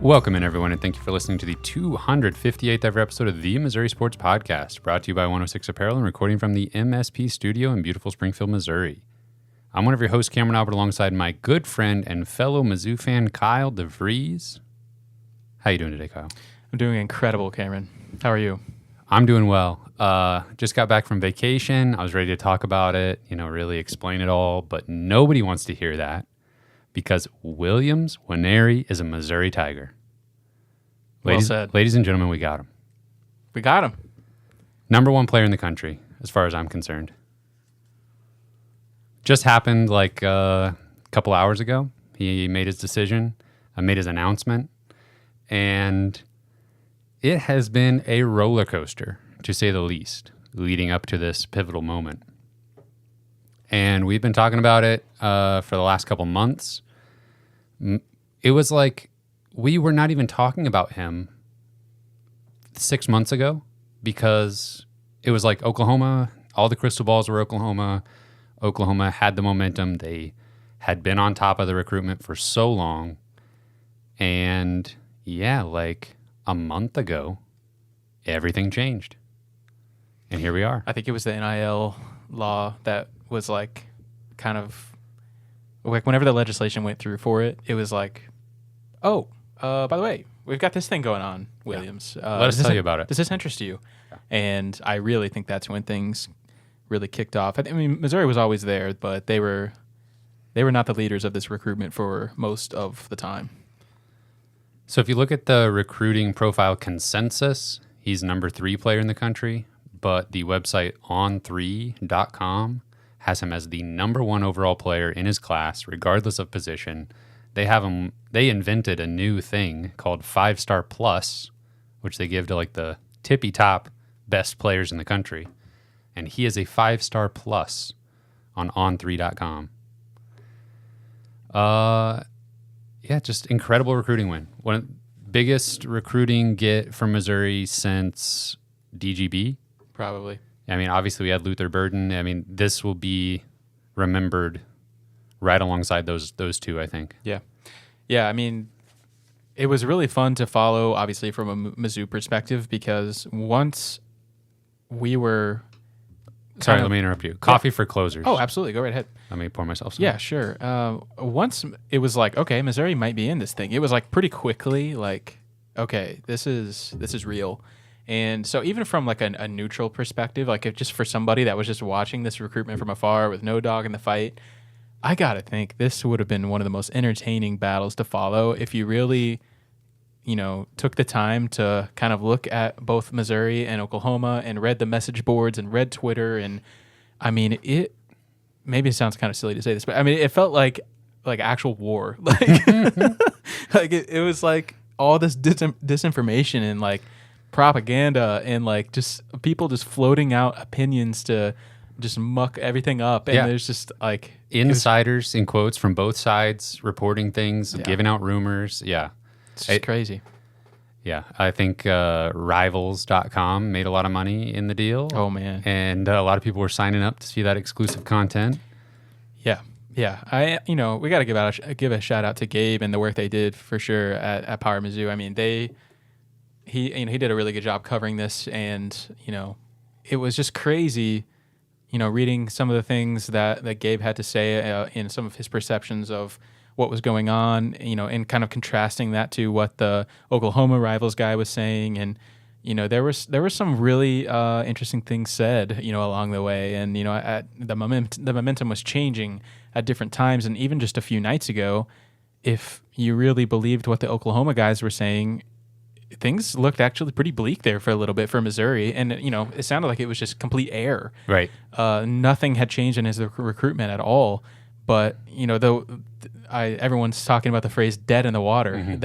Welcome in, everyone, and thank you for listening to the 258th ever episode of the Missouri Sports Podcast, brought to you by 106 Apparel and recording from the MSP studio in beautiful Springfield, Missouri. I'm one of your hosts, Cameron Albert, alongside my good friend and fellow Mizzou fan, Kyle DeVries. How you doing today, Kyle? I'm doing incredible, Cameron. How are you? I'm doing well. Just got back from vacation. I was ready to talk about it, really explain it all, but nobody wants to hear that because Nwaneri is a Missouri Tiger. Well said. Ladies and gentlemen, we got him. We got him. Number one player in the country, as far as I'm concerned. Just happened like a couple hours ago. He made his decision, made his announcement, and it has been a roller coaster, to say the least, leading up to this pivotal moment. And we've been talking about it for the last couple months. It was like we were not even talking about him 6 months ago because it was like Oklahoma, all the crystal balls were Oklahoma. Oklahoma had the momentum. They had been on top of the recruitment for so long. And yeah, like a month ago, everything changed. And here we are. I think it was the NIL law that was like kind of like whenever the legislation went through for it, it was like, oh, by the way, we've got this thing going on, Williams. Yeah. Let us tell you about it. Does this interest you? Yeah. And I really think that's when things really kicked off. I mean, Missouri was always there, but they were not the leaders of this recruitment for most of the time. So if you look at the recruiting profile consensus, he's number 3 player in the country, but the website on3.com has him as the number 1 overall player in his class, regardless of position. They invented a new thing called 5-Star Plus, which they give to like the tippy top best players in the country. And he is a 5-Star Plus on on3.com. Yeah, just incredible recruiting win. One of the biggest recruiting get from Missouri since DGB. Probably. I mean, obviously we had Luther Burden. I mean, this will be remembered right alongside those two, I think. Yeah. Yeah, I mean, it was really fun to follow, obviously, from a Mizzou perspective, because once we were... Sorry, let me interrupt you. Coffee for closers. Oh, absolutely. Go right ahead. Let me pour myself some. Yeah, sure. Once it was like, okay, Missouri might be in this thing. It was like pretty quickly like, okay, this is real. And so even from like a neutral perspective, like if just for somebody that was just watching this recruitment from afar with no dog in the fight, I got to think this would have been one of the most entertaining battles to follow if you really, took the time to kind of look at both Missouri and Oklahoma and read the message boards and read Twitter. And I mean, maybe it sounds kind of silly to say this, but I mean, it felt like actual war. Like, like it was like all this disinformation and like propaganda and like just people just floating out opinions to just muck everything up. And there's just like insiders in quotes from both sides reporting things, giving out rumors. Yeah. It's just crazy. Yeah. I think rivals.com made a lot of money in the deal. Oh, man. And a lot of people were signing up to see that exclusive content. Yeah. Yeah. We got to give a shout out to Gabe and the work they did for sure at Power Mizzou. I mean, he did a really good job covering this, and, it was just crazy, reading some of the things that Gabe had to say in some of his perceptions of what was going on, and kind of contrasting that to what the Oklahoma Rivals guy was saying. And, there were some really interesting things said, along the way. And, the momentum was changing at different times. And even just a few nights ago, if you really believed what the Oklahoma guys were saying, things looked actually pretty bleak there for a little bit for Missouri. And, it sounded like it was just complete air. Right. Nothing had changed in his recruitment at all. But, everyone's talking about the phrase dead in the water,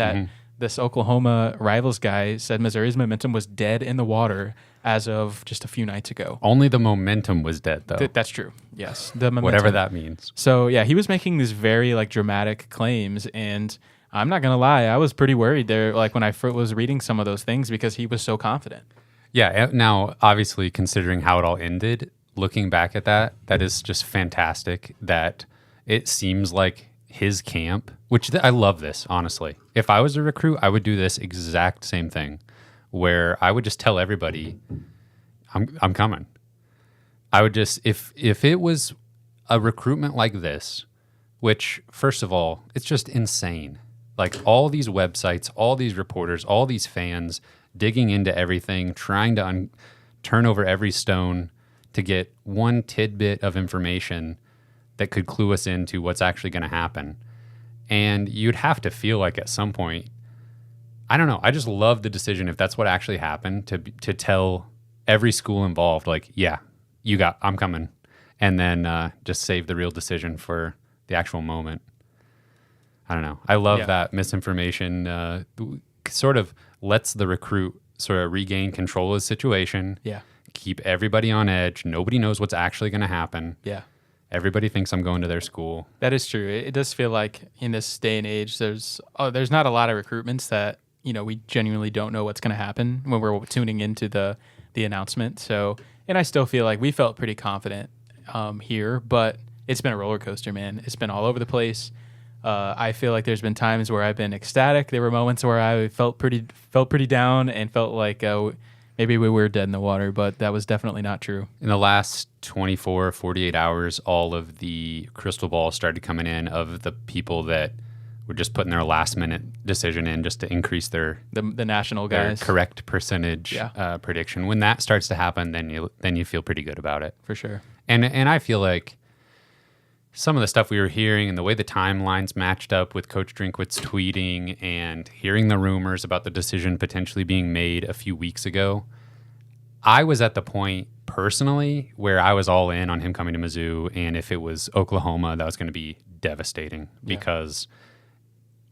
this Oklahoma Rivals guy said Missouri's momentum was dead in the water as of just a few nights ago. Only the momentum was dead, though. That's true. Yes. The momentum. Whatever that means. So, yeah, he was making these very, dramatic claims, and I'm not going to lie, I was pretty worried there, when I was reading some of those things because he was so confident. Yeah. Now, obviously, considering how it all ended, looking back at that is just fantastic that it seems like his camp, which I love this, honestly. If I was a recruit, I would do this exact same thing where I would just tell everybody, I'm coming. I would just, if it was a recruitment like this, which, first of all, it's just insane. Like all these websites, all these reporters, all these fans digging into everything, trying to turn over every stone to get one tidbit of information that could clue us into what's actually going to happen. And you'd have to feel like at some point, I don't know, I just love the decision, if that's what actually happened, to tell every school involved, like, yeah, I'm coming. And then just save the real decision for the actual moment. I don't know. I love that misinformation sort of lets the recruit sort of regain control of the situation. Yeah. Keep everybody on edge. Nobody knows what's actually going to happen. Yeah. Everybody thinks I'm going to their school. That is true. It does feel like in this day and age, there's not a lot of recruitments that, we genuinely don't know what's going to happen when we're tuning into the announcement. So, and I still feel like we felt pretty confident here, but it's been a roller coaster, man. It's been all over the place. I feel like there's been times where I've been ecstatic. There were moments where I felt pretty down and felt like maybe we were dead in the water, but that was definitely not true. In the last 24, 48 hours, all of the crystal balls started coming in of the people that were just putting their last minute decision in just to increase the national their guys correct percentage prediction. When that starts to happen, then you feel pretty good about it. For sure. And I feel like some of the stuff we were hearing and the way the timelines matched up with Coach Drinkwitz's tweeting and hearing the rumors about the decision potentially being made a few weeks ago, I was at the point personally where I was all in on him coming to Mizzou. And if it was Oklahoma, that was going to be devastating because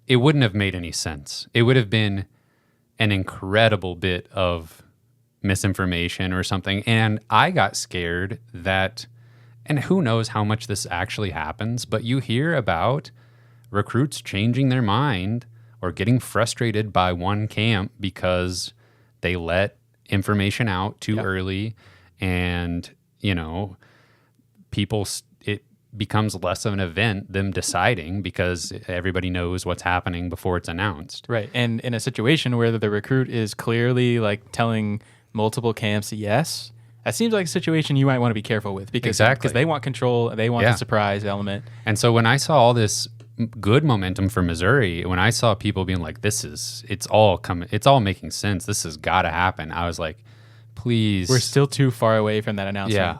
it wouldn't have made any sense. It would have been an incredible bit of misinformation or something. And I got scared that, and who knows how much this actually happens, but you hear about recruits changing their mind or getting frustrated by one camp because they let information out too early, and it becomes less of an event, them deciding, because everybody knows what's happening before it's announced. Right. And in a situation where the recruit is clearly like telling multiple camps yes, that seems like a situation you might want to be careful with because they want control, they want the surprise element. And so when I saw all this good momentum for Missouri, when I saw people being like, it's all making sense, this has got to happen, I was like, please. We're still too far away from that announcement. Yeah,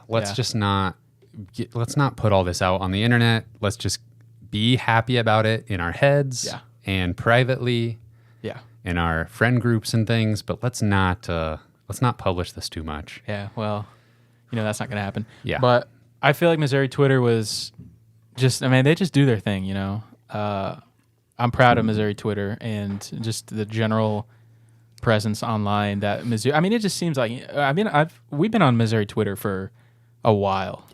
let's not put all this out on the internet. Let's just be happy about it in our heads and privately in our friend groups and things, but let's not publish this too much. Yeah, well, that's not going to happen. Yeah. But I feel like Missouri Twitter was they just do their thing, I'm proud of Missouri Twitter and just the general presence online that Missouri. It just seems like we've been on Missouri Twitter for a while,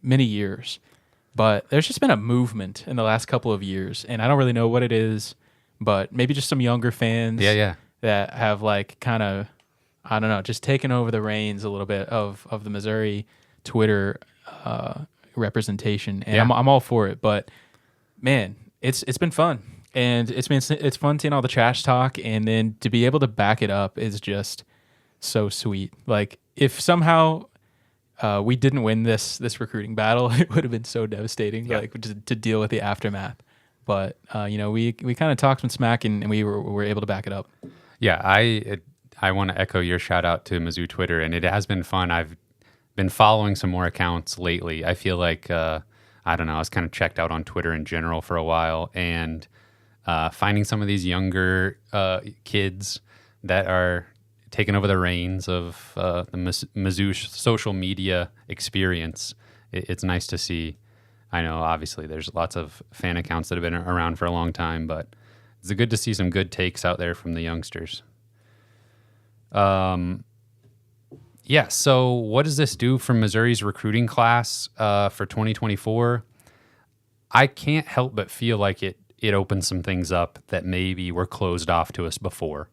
many years, but there's just been a movement in the last couple of years, and I don't really know what it is, but maybe just some younger fans that have like kind of, I don't know, just taken over the reins a little bit of the Missouri Twitter representation, and I'm all for it. But man, it's been fun, and it's fun seeing all the trash talk, and then to be able to back it up is just so sweet. Like if somehow we didn't win this recruiting battle, it would have been so devastating, like to deal with the aftermath. But we kind of talked some smack, and we were able to back it up. Yeah, I want to echo your shout out to Mizzou Twitter, and it has been fun. I've been following some more accounts lately. I feel like, I don't know, I was kind of checked out on Twitter in general for a while, and finding some of these younger kids that are taking over the reins of the Mizzou social media experience. It's nice to see. I know, obviously, there's lots of fan accounts that have been around for a long time, but it's good to see some good takes out there from the youngsters. So what does this do for Missouri's recruiting class for 2024? I can't help but feel like it opens some things up that maybe were closed off to us before.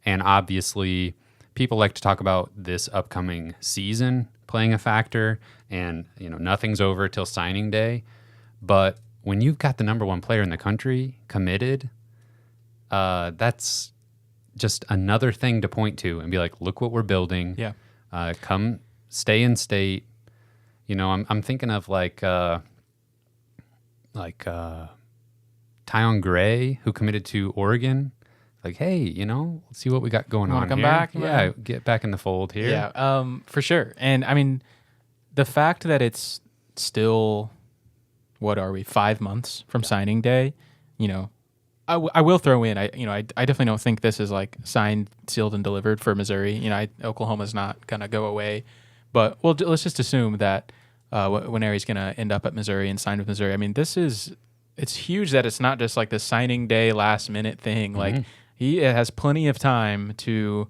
And obviously, people like to talk about this upcoming season playing a factor, and nothing's over till signing day. But when you've got the number one player in the country committed, that's just another thing to point to and be like, look what we're building. Yeah. Come stay in state. You know, I'm thinking of like Tyon Gray, who committed to Oregon. Like, hey, you know, let's see what we got going on come here. back? Yeah, get back in the fold here. Yeah, for sure. And I mean, the fact that it's still, what are we, 5 months from signing day? You know, I will throw in. I definitely don't think this is like signed, sealed, and delivered for Missouri. You know, Oklahoma's not gonna go away, but let's just assume that Nwaneri's gonna end up at Missouri and sign with Missouri. I mean, it's huge that it's not just like the signing day last minute thing. Mm-hmm. Like he has plenty of time to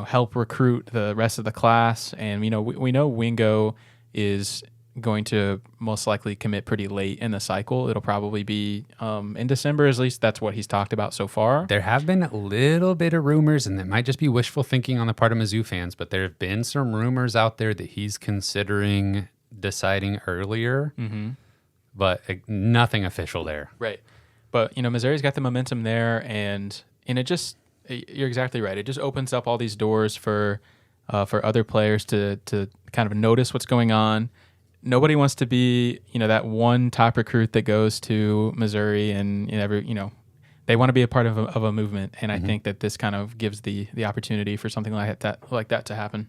help recruit the rest of the class, and we know Wingo is going to most likely commit pretty late in the cycle. It'll probably be in December, at least that's what he's talked about so far. There have been a little bit of rumors, and it might just be wishful thinking on the part of Mizzou fans, but there have been some rumors out there that he's considering deciding earlier, but nothing official there. Right. But, Missouri's got the momentum there, and it just, you're exactly right. It just opens up all these doors for other players to kind of notice what's going on. Nobody wants to be, that one top recruit that goes to Missouri, and they want to be a part of a movement. And I think that this kind of gives the opportunity for something like that to happen.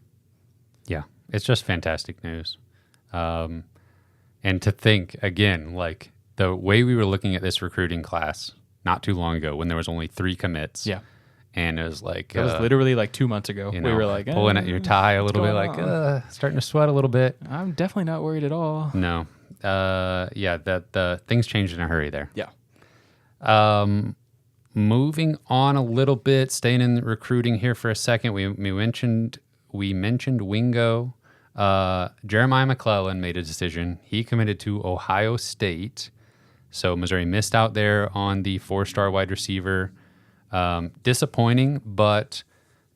Yeah, it's just fantastic news. And to think again, like the way we were looking at this recruiting class not too long ago when there was only 3 commits. Yeah. And it was like... It was literally like 2 months ago. We were like... pulling at your tie a little bit, like, starting to sweat a little bit. I'm definitely not worried at all. No. The things changed in a hurry there. Yeah. Moving on a little bit, staying in recruiting here for a second, we mentioned Wingo. Jeremiah McClellan made a decision. He committed to Ohio State. So Missouri missed out there on the 4-star wide receiver. Disappointing, but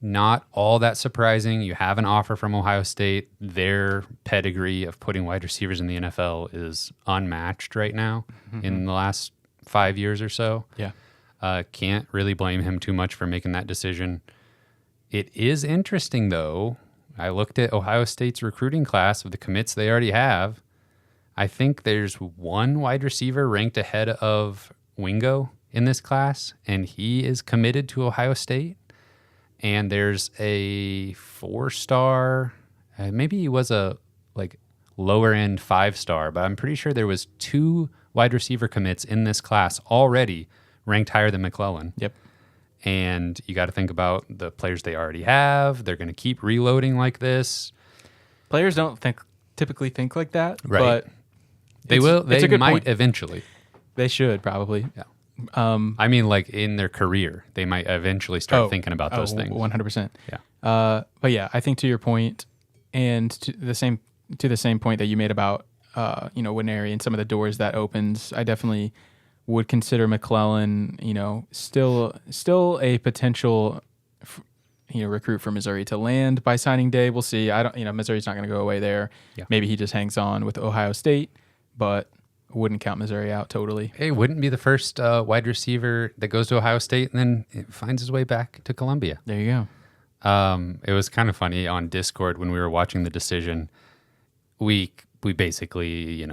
not all that surprising. You have an offer from Ohio State. Their pedigree of putting wide receivers in the NFL is unmatched right now in the last 5 years or so. Yeah. Can't really blame him too much for making that decision. It is interesting, though. I looked at Ohio State's recruiting class of the commits they already have. I think there's one wide receiver ranked ahead of Wingo in this class, and he is committed to Ohio State. And there's a 4-star, maybe he was a lower end 5-star, but I'm pretty sure there was 2 wide receiver commits in this class already ranked higher than McClellan. Yep. And you got to think about the players they already have. They're going to keep reloading like this. Players don't typically think like that, Right. but They will. They might point. eventually. They should probably. Yeah. I mean, like in their career, they might eventually start thinking about those things. 100%. Yeah. But yeah, I think to your point, and to the same point that you made about Nwaneri and some of the doors that opens, I definitely would consider McClellan, still a potential, recruit for Missouri to land by signing day. We'll see. Missouri's not going to go away there. Yeah. Maybe he just hangs on with Ohio State, but wouldn't count Missouri out totally. Hey, wouldn't be the first wide receiver that goes to Ohio State and then it finds his way back to Columbia. There you go. It was kind of funny on Discord when we were watching the decision. We basically,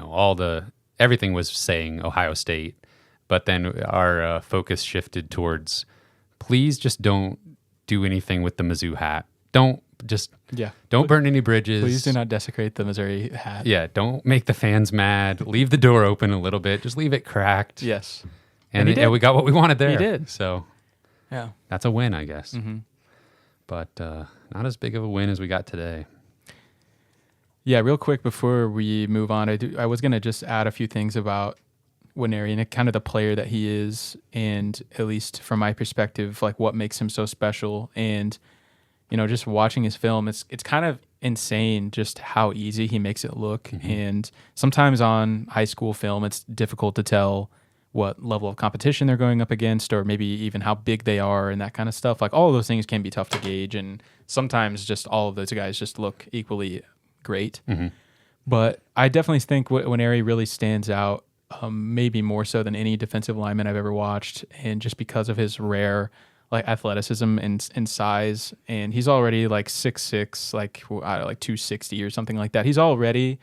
everything was saying Ohio State, but then our focus shifted towards, please just don't do anything with the Mizzou hat. Don't burn any bridges. Please do not desecrate the Missouri hat. Yeah, don't make the fans mad. Leave the door open a little bit. Just leave it cracked. Yes. And he did. we got what we wanted there. He did. So yeah, that's a win, I guess. Mm-hmm. But not as big of a win as we got today. Yeah, real quick before we move on, I was going to just add a few things about Nwaneri and kind of the player that he is, and at least from my perspective, like what makes him so special. And just watching his film, it's kind of insane just how easy he makes it look. Mm-hmm. And sometimes on high school film, it's difficult to tell what level of competition they're going up against, or maybe even how big they are and that kind of stuff. Like all of those things can be tough to gauge, and sometimes just all of those guys just look equally great. Mm-hmm. But I definitely think Nwaneri really stands out maybe more so than any defensive lineman I've ever watched, and just because of his rare like athleticism and size, and he's already like 6'6", like I don't know, like 260 or something like that. He's already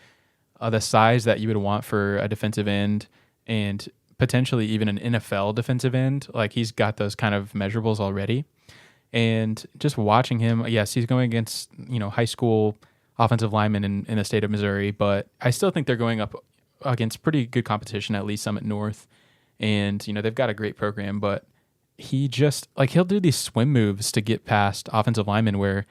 the size that you would want for a defensive end, and potentially even an NFL defensive end. Like he's got those kind of measurables already. And just watching him, yes, he's going against, high school offensive linemen in the state of Missouri, but I still think they're going up against pretty good competition, at least Summit North. And, they've got a great program, but he just, like, he'll do these swim moves to get past offensive linemen where,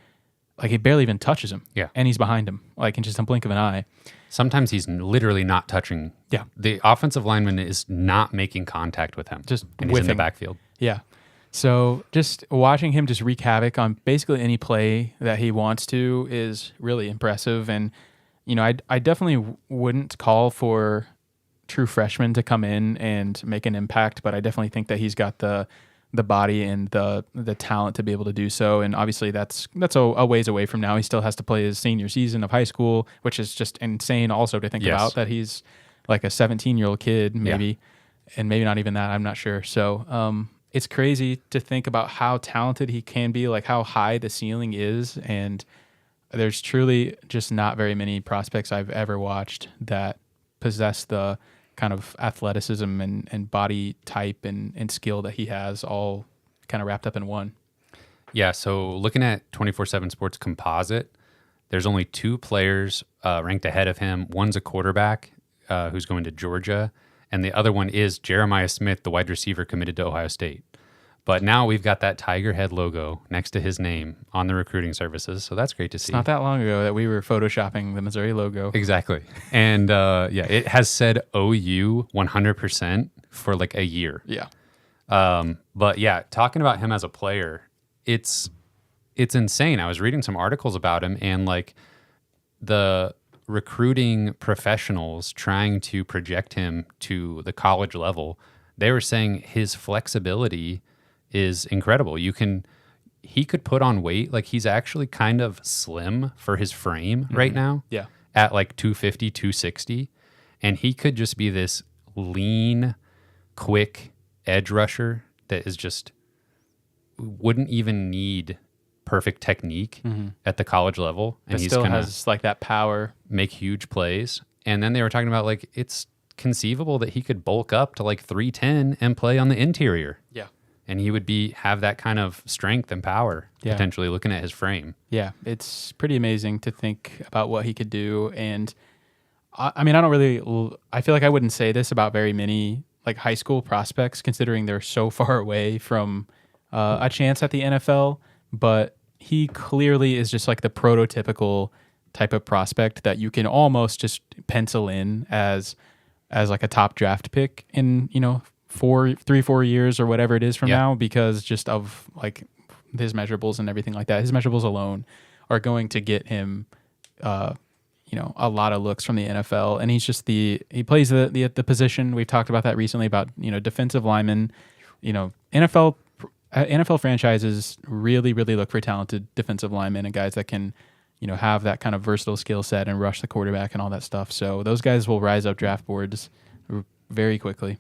like, he barely even touches him. Yeah. And he's behind him, like, in just a blink of an eye. Sometimes he's literally not touching. Yeah. The offensive lineman is not making contact with him. And he's in the backfield. Yeah. So just watching him just wreak havoc on basically any play that he wants to is really impressive. And, I definitely wouldn't call for true freshmen to come in and make an impact, but I definitely think that he's got the body and the talent to be able to do so. And obviously that's a ways away from now. He still has to play his senior season of high school, which is just insane also to think about, that he's like a 17-year-old kid, maybe, and maybe not even that. I'm not sure. So it's crazy to think about how talented he can be, like how high the ceiling is. And there's truly just not very many prospects I've ever watched that possess the kind of athleticism and body type and skill that he has, all kind of wrapped up in one. Yeah, so looking at 24/7 Sports Composite, there's only 2 players ranked ahead of him. One's a quarterback who's going to Georgia, and the other one is Jeremiah Smith, the wide receiver committed to Ohio State. But now we've got that tiger head logo next to his name on the recruiting services, so that's great to see. It's not that long ago that we were photoshopping the Missouri logo. Exactly. And it has said OU 100% for like a year. Yeah. But yeah, talking about him as a player, it's insane. I was reading some articles about him, and like the recruiting professionals trying to project him to the college level, they were saying his flexibility is incredible. He could put on weight. Like he's actually kind of slim for his frame right now. Yeah. At like 250, 260. And he could just be this lean, quick edge rusher that is just wouldn't even need perfect technique at the college level. And But he's still gonna has like that power. make huge plays. And then they were talking about like it's conceivable that he could bulk up to like 310 and play on the interior. Yeah. And he would have that kind of strength and power, potentially looking at his frame. Yeah, it's pretty amazing to think about what he could do. And I mean, I feel like I wouldn't say this about very many like high school prospects, considering they're so far away from a chance at the NFL. But he clearly is just like the prototypical type of prospect that you can almost just pencil in as like a top draft pick in, 3-4 years or whatever it is from now, because just of like his measurables and everything like that. His measurables alone are going to get him, a lot of looks from the NFL. And he's just he plays the position. We've talked about that recently about, defensive linemen. NFL franchises really, really look for talented defensive linemen and guys that can, have that kind of versatile skill set and rush the quarterback and all that stuff. So those guys will rise up draft boards very quickly.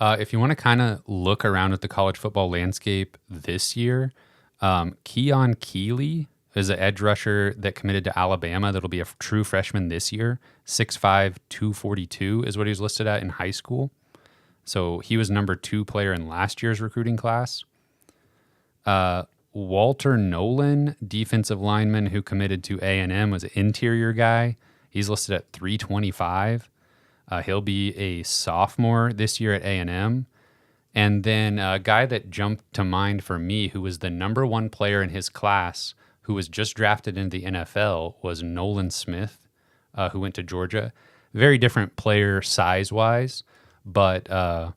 If you want to kind of look around at the college football landscape this year, Keon Keeley is an edge rusher that committed to Alabama that'll be a true freshman this year. 6'5", 242 is what he was listed at in high school. So he was number 2 player in last year's recruiting class. Walter Nolan, defensive lineman who committed to A&M, was an interior guy. He's listed at 325. He'll be a sophomore this year at A&M. And then a guy that jumped to mind for me, who was the number 1 player in his class, who was just drafted into the NFL, was Nolan Smith, who went to Georgia. Very different player size-wise, but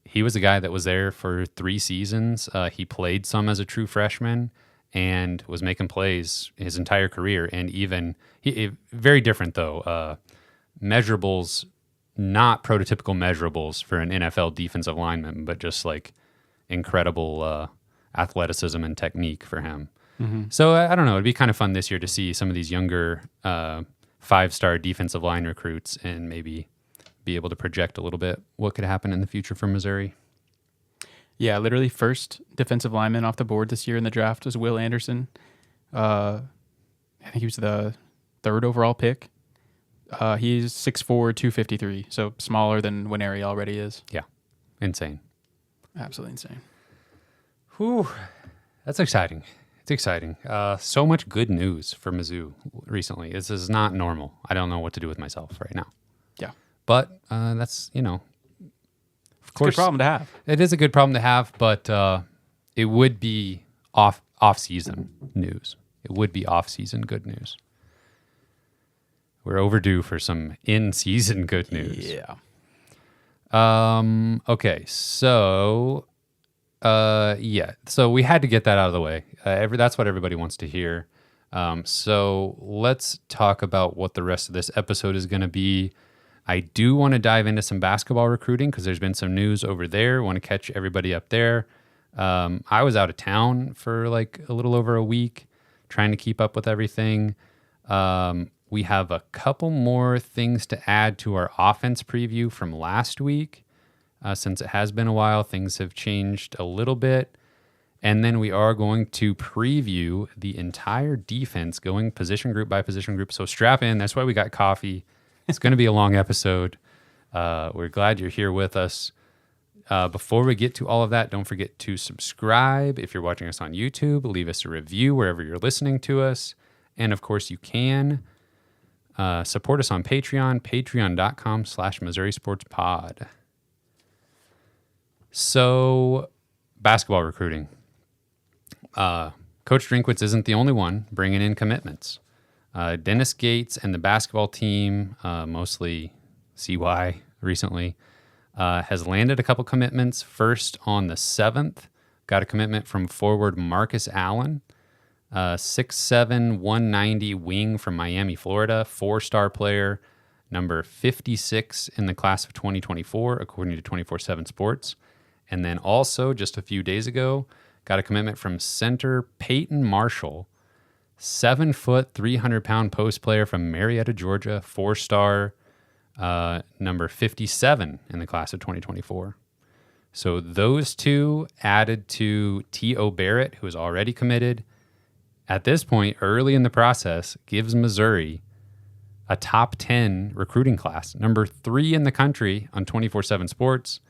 he was a guy that was there for 3 seasons. He played some as a true freshman and was making plays his entire career. And even, very different though, measurables, not prototypical measurables for an NFL defensive lineman, but just like incredible athleticism and technique for him. Mm-hmm. So I don't know. It'd be kind of fun this year to see some of these younger 5-star defensive line recruits and maybe be able to project a little bit what could happen in the future for Missouri. Yeah, literally first defensive lineman off the board this year in the draft was Will Anderson. I think he was the 3rd overall pick. He's 6'4", 253, so smaller than Nwaneri already is. Yeah, insane. Absolutely insane. Whew, that's exciting. It's exciting. So much good news for Mizzou recently. This is not normal. I don't know what to do with myself right now. Yeah. But that's, of course. It's a good problem to have. It is a good problem to have, but it would be off-season news. It would be off-season good news. We're overdue for some in-season good news. Yeah. Okay, so so we had to get that out of the way. That's what everybody wants to hear. So let's talk about what the rest of this episode is going to be. I do want to dive into some basketball recruiting because there's been some news over there. Want to catch everybody up there. I was out of town for like a little over a week trying to keep up with everything. We have a couple more things to add to our offense preview from last week. Since it has been a while, things have changed a little bit. And then we are going to preview the entire defense going position group by position group. So strap in. That's why we got coffee. It's going to be a long episode. We're glad you're here with us. Before we get to all of that, don't forget to subscribe. If you're watching us on YouTube, leave us a review wherever you're listening to us. And of course, you can support us on Patreon, patreon.com/Missouri Sports Pod. So, basketball recruiting. Coach Drinkwitz isn't the only one bringing in commitments. Dennis Gates and the basketball team, mostly CY recently, has landed a couple commitments. First on the 7th, got a commitment from forward Marcus Allen, 6'7", 190 wing from Miami, Florida, 4-star player, number 56 in the class of 2024, according to 24/7 Sports. And then also, just a few days ago, got a commitment from center Peyton Marshall, 7 foot, 300-pound post player from Marietta, Georgia, 4-star, number 57 in the class of 2024. So those two added to T.O. Barrett, who is already committed, at this point, early in the process, gives Missouri a top 10 recruiting class, number 3 in the country on 24/7 Sports,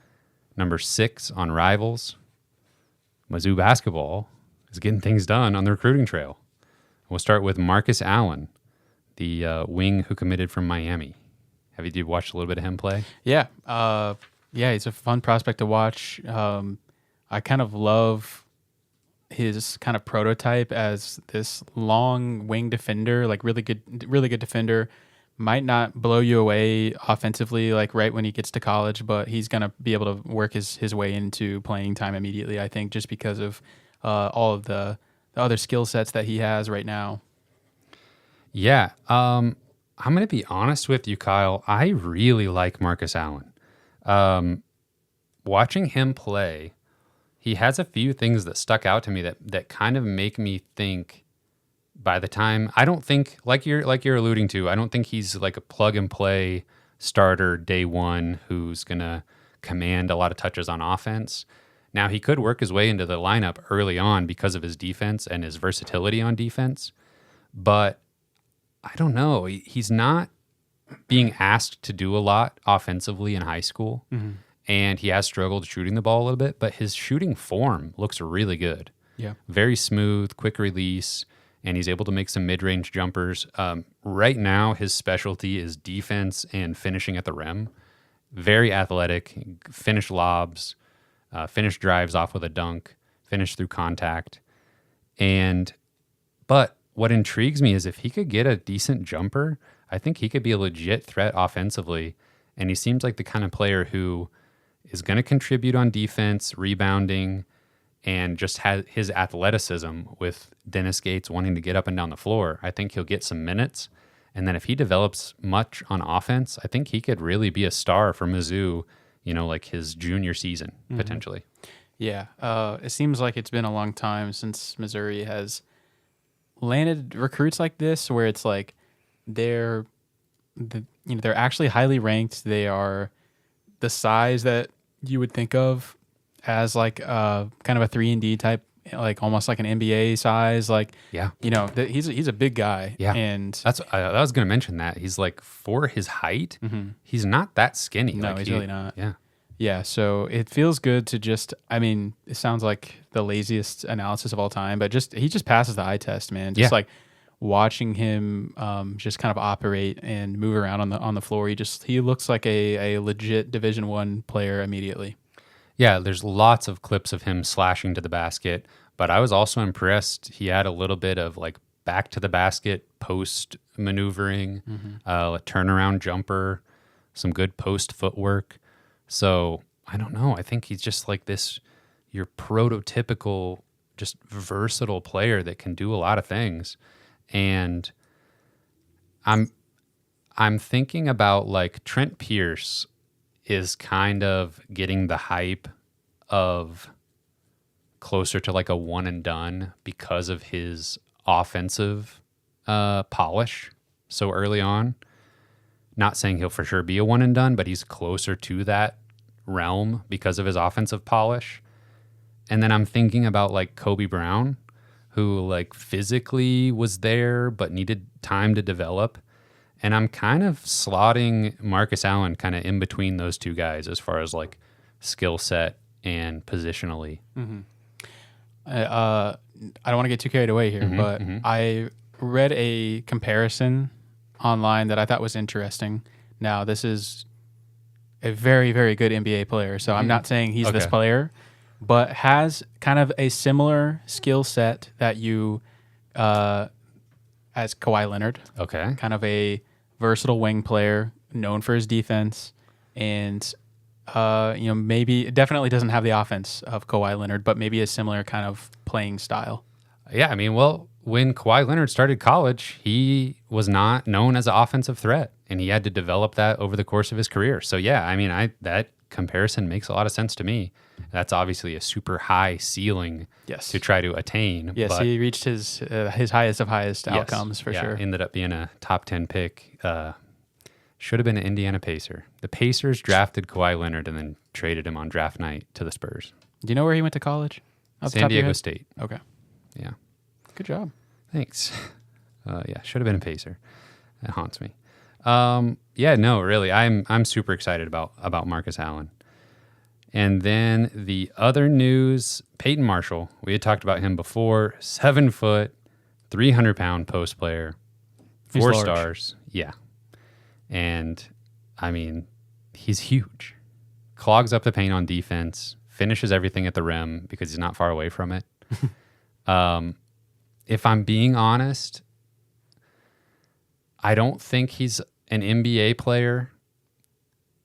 number 6 on Rivals. Mizzou basketball is getting things done on the recruiting trail. We'll start with Marcus Allen, the wing who committed from Miami. Have you watched a little bit of him play? Yeah. He's a fun prospect to watch. I kind of love his kind of prototype as this long wing defender, like really good defender. Might not blow you away offensively, like right when he gets to college, but he's going to be able to work his way into playing time immediately, I think, just because of all of the other skill sets that he has right now. Yeah. I'm going to be honest with you, Kyle. I really like Marcus Allen. Watching him play, he has a few things that stuck out to me that kind of make me think, by the time, I don't think, like you're alluding to, I don't think he's like a plug and play starter day one who's going to command a lot of touches on offense. Now, he could work his way into the lineup early on because of his defense and his versatility on defense, but I don't know. He's not being asked to do a lot offensively in high school, and he has struggled shooting the ball a little bit, but his shooting form looks really good. Yeah. Very smooth, quick release, and he's able to make some mid-range jumpers. Right now, his specialty is defense and finishing at the rim. Very athletic, finish lobs, finish drives off with a dunk, finish through contact. But what intrigues me is if he could get a decent jumper, I think he could be a legit threat offensively. And he seems like the kind of player who is going to contribute on defense, rebounding, and just has his athleticism with Dennis Gates wanting to get up and down the floor. I think he'll get some minutes. And then if he develops much on offense, I think he could really be a star for Mizzou, like his junior season, potentially. Yeah. It seems like it's been a long time since Missouri has landed recruits like this, where it's like they're actually highly ranked. They are the size that you would think of as like kind of a 3-and-D type, like almost like an NBA size. Like, Yeah. he's a big guy. Yeah. And I was going to mention that. He's like, for his height, he's not that skinny. no, Like, he's really not. Yeah. Yeah, so it feels good to just, I mean, it sounds like the laziest analysis of all time, but he just passes the eye test, man. Just like watching him just kind of operate and move around on the floor, he looks like a legit Division I player immediately. Yeah, there's lots of clips of him slashing to the basket, but I was also impressed. He had a little bit of like back to the basket post maneuvering, a turnaround jumper, some good post footwork. So I don't know. I think he's just like your prototypical, just versatile player that can do a lot of things. And I'm thinking about like Trent Pierce is kind of getting the hype of closer to like a one and done because of his offensive polish so early on. Not saying he'll for sure be a one and done, but he's closer to that realm because of his offensive polish. And then I'm thinking about like Kobe Brown, who like physically was there but needed time to develop. And I'm kind of slotting Marcus Allen kind of in between those two guys as far as like skill set and positionally. I don't want to get too carried away here, but I read a comparison online that I thought was interesting. Now, this is a very, very good NBA player, so I'm not saying he's this player, but has kind of a similar skill set that as Kawhi Leonard. Okay. Kind of a versatile wing player, known for his defense, and maybe definitely doesn't have the offense of Kawhi Leonard, but maybe a similar kind of playing style. Yeah, I mean, well, when Kawhi Leonard started college, he was not known as an offensive threat, and he had to develop that over the course of his career. So yeah, I mean, that comparison makes a lot of sense to me. That's obviously a super high ceiling to try to attain. Yes, but he reached his highest of highest outcomes for sure. Ended up being a top 10 pick. Should have been an Indiana Pacer. The Pacers drafted Kawhi Leonard and then traded him on draft night to the Spurs. Do you know where he went to college? San Diego State. Okay. Yeah. Good job. Thanks. Should have been a Pacer. It haunts me. No, really. I'm super excited about Marcus Allen. And then the other news, Peyton Marshall. We had talked about him before. 7 foot, 300-pound post player. 4 stars. Yeah. And, I mean, he's huge. Clogs up the paint on defense. Finishes everything at the rim because he's not far away from it. If I'm being honest, I don't think he's an NBA player.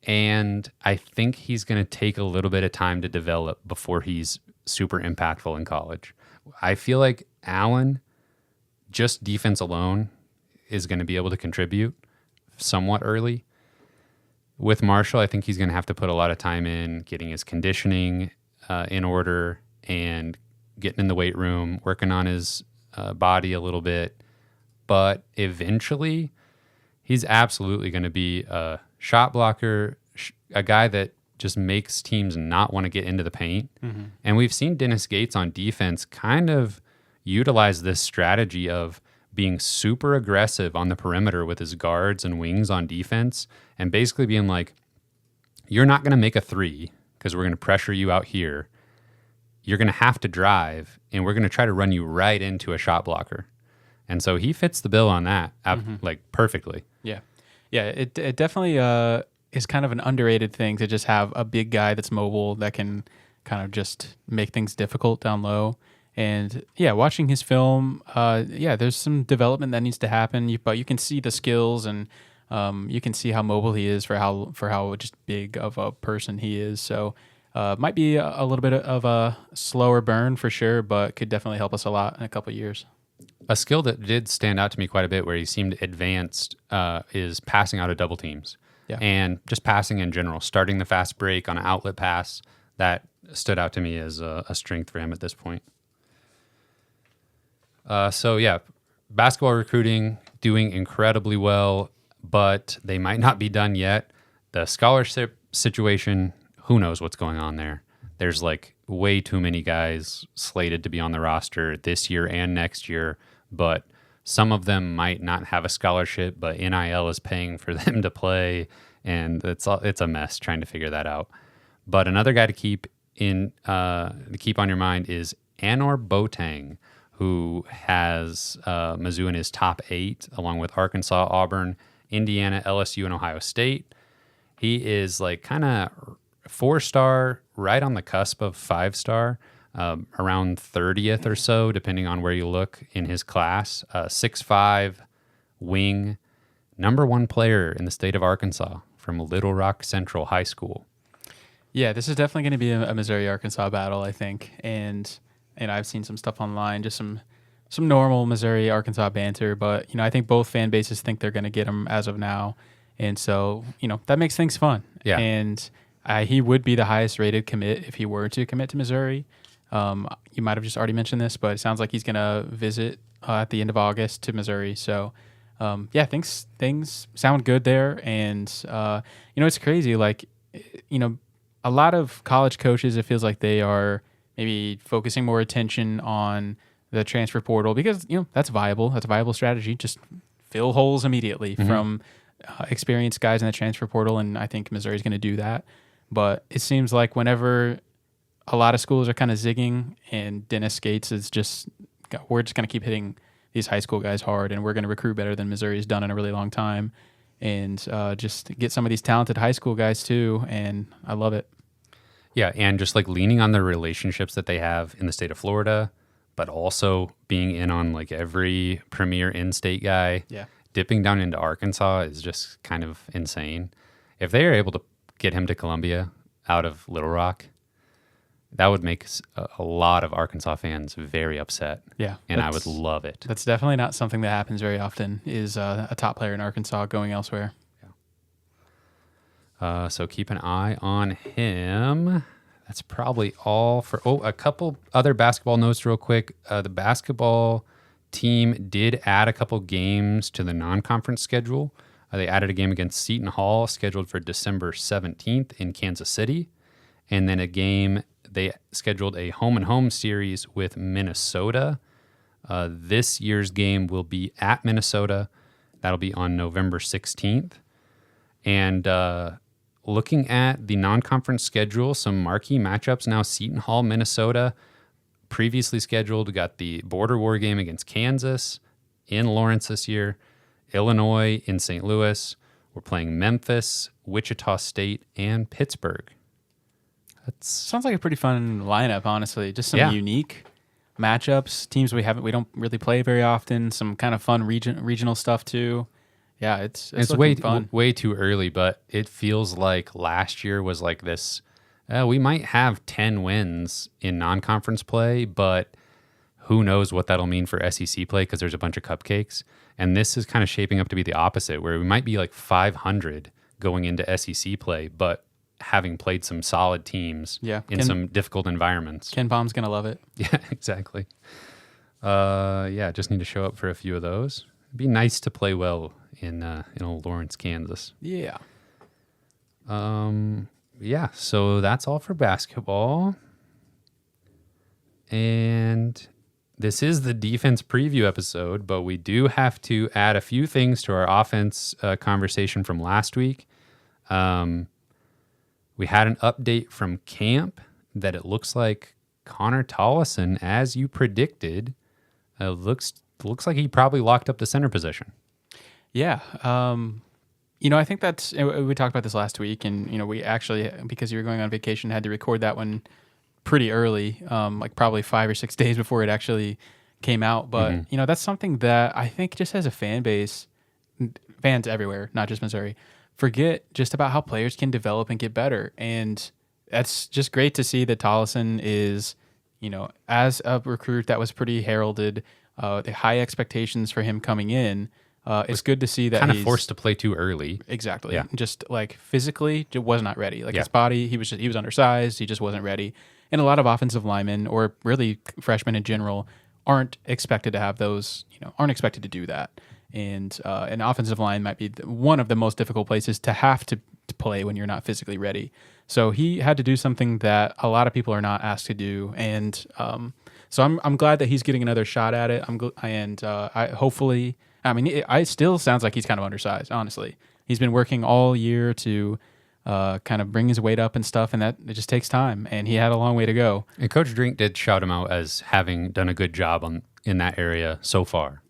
And I think he's going to take a little bit of time to develop before he's super impactful in college. I feel like Allen, just defense alone, is going to be able to contribute somewhat early. With Marshall, I think he's going to have to put a lot of time in getting his conditioning in order and getting in the weight room, working on his body a little bit. But eventually, he's absolutely going to be a shot blocker, a guy that just makes teams not want to get into the paint. And we've seen Dennis Gates on defense kind of utilize this strategy of being super aggressive on the perimeter with his guards and wings on defense and basically being like, you're not going to make a three because we're going to pressure you out here. You're going to have to drive, and we're going to try to run you right into a shot blocker. And so he fits the bill on that like perfectly. Yeah. Yeah, it definitely is kind of an underrated thing to just have a big guy that's mobile that can kind of just make things difficult down low. And yeah, watching his film, there's some development that needs to happen, but you can see the skills and you can see how mobile he is for how just big of a person he is. So might be a little bit of a slower burn for sure, but could definitely help us a lot in a couple of years. A skill that did stand out to me quite a bit where he seemed advanced is passing out of double teams. Yeah. And just passing in general, starting the fast break on an outlet pass, that stood out to me as a strength for him at this point. Basketball recruiting, doing incredibly well. but they might not be done yet. The scholarship situation, who knows what's going on there. There's like way too many guys slated to be on the roster this year and next year, but some of them might not have a scholarship, but NIL is paying for them to play, and it's a mess trying to figure that out. But another guy to keep on your mind is Anor Boateng, who has Mizzou in his top 8, along with Arkansas, Auburn, Indiana, LSU, and Ohio State. He is like kind of 4-star, right on the cusp of 5-star, around 30th or so, depending on where you look in his class. 6'5", wing, number 1 player in the state of Arkansas from Little Rock Central High School. Yeah, this is definitely going to be a Missouri-Arkansas battle, I think. And I've seen some stuff online, just some normal Missouri-Arkansas banter. But, I think both fan bases think they're going to get him as of now. And so, that makes things fun. Yeah. And he would be the highest-rated commit if he were to commit to Missouri. You might have just already mentioned this, but it sounds like he's going to visit at the end of August to Missouri. So, things sound good there. And, it's crazy. Like, a lot of college coaches, it feels like they are maybe focusing more attention on the transfer portal because, that's viable. That's a viable strategy. Just fill holes immediately from experienced guys in the transfer portal, and I think Missouri's going to do that. But it seems like whenever a lot of schools are kind of zigging and Dennis Gates is we're just going to keep hitting these high school guys hard, and we're going to recruit better than Missouri's done in a really long time, and just get some of these talented high school guys too, and I love it. Yeah, and just like leaning on the relationships that they have in the state of Florida, but also being in on like every premier in-state guy. Yeah. Dipping down into Arkansas is just kind of insane. If they are able to get him to Columbia out of Little Rock, that would make a lot of Arkansas fans very upset. Yeah. And I would love it. That's definitely not something that happens very often, is a top player in Arkansas going elsewhere. So keep an eye on him. That's probably all for... a couple other basketball notes real quick. The basketball team did add a couple games to the non-conference schedule. They added a game against Seton Hall scheduled for December 17th in Kansas City. And then a game, they scheduled a home-and-home series with Minnesota. This year's game will be at Minnesota. That'll be on November 16th. And looking at the non-conference schedule, some marquee matchups now. Seton Hall, Minnesota, previously scheduled. We got the Border War game against Kansas in Lawrence this year. Illinois in St. Louis. We're playing Memphis, Wichita State, and Pittsburgh. Sounds like a pretty fun lineup, honestly. Just some unique matchups, teams we don't really play very often. Some kind of fun regional stuff too. Yeah, it's way fun. Way too early, but it feels like last year was like this. We might have 10 wins in non-conference play, but who knows what that'll mean for SEC play because there's a bunch of cupcakes. And this is kind of shaping up to be the opposite, where we might be like 500 going into SEC play, but having played some solid teams in some difficult environments. Ken Palm's going to love it. Yeah, exactly. Just need to show up for a few of those. It'd be nice to play well in old Lawrence, Kansas. Yeah. So that's all for basketball. And this is the defense preview episode, but we do have to add a few things to our offense conversation from last week. We had an update from camp that it looks like Connor Tollison, as you predicted, looks like he probably locked up the center position. Yeah. I think we talked about this last week, and, we actually, because you were going on vacation, had to record that one pretty early, like probably 5 or 6 days before it actually came out. But, that's something that I think just as a fan base, fans everywhere, not just Missouri, forget just about how players can develop and get better. And that's just great to see that Tollison is, as a recruit that was pretty heralded, the high expectations for him coming in. It's good to see that kind of forced to play too early. Exactly. Yeah. Just like physically was not ready. Like his body, he was undersized. He just wasn't ready. And a lot of offensive linemen, or really freshmen in general, aren't expected to have those, aren't expected to do that. And an offensive line might be one of the most difficult places to have to play when you're not physically ready. So he had to do something that a lot of people are not asked to do. And so I'm glad that he's getting another shot at it. It still sounds like he's kind of undersized, honestly. He's been working all year to kind of bring his weight up and stuff, and that it just takes time, and he had a long way to go. And Coach Drink did shout him out as having done a good job in that area so far.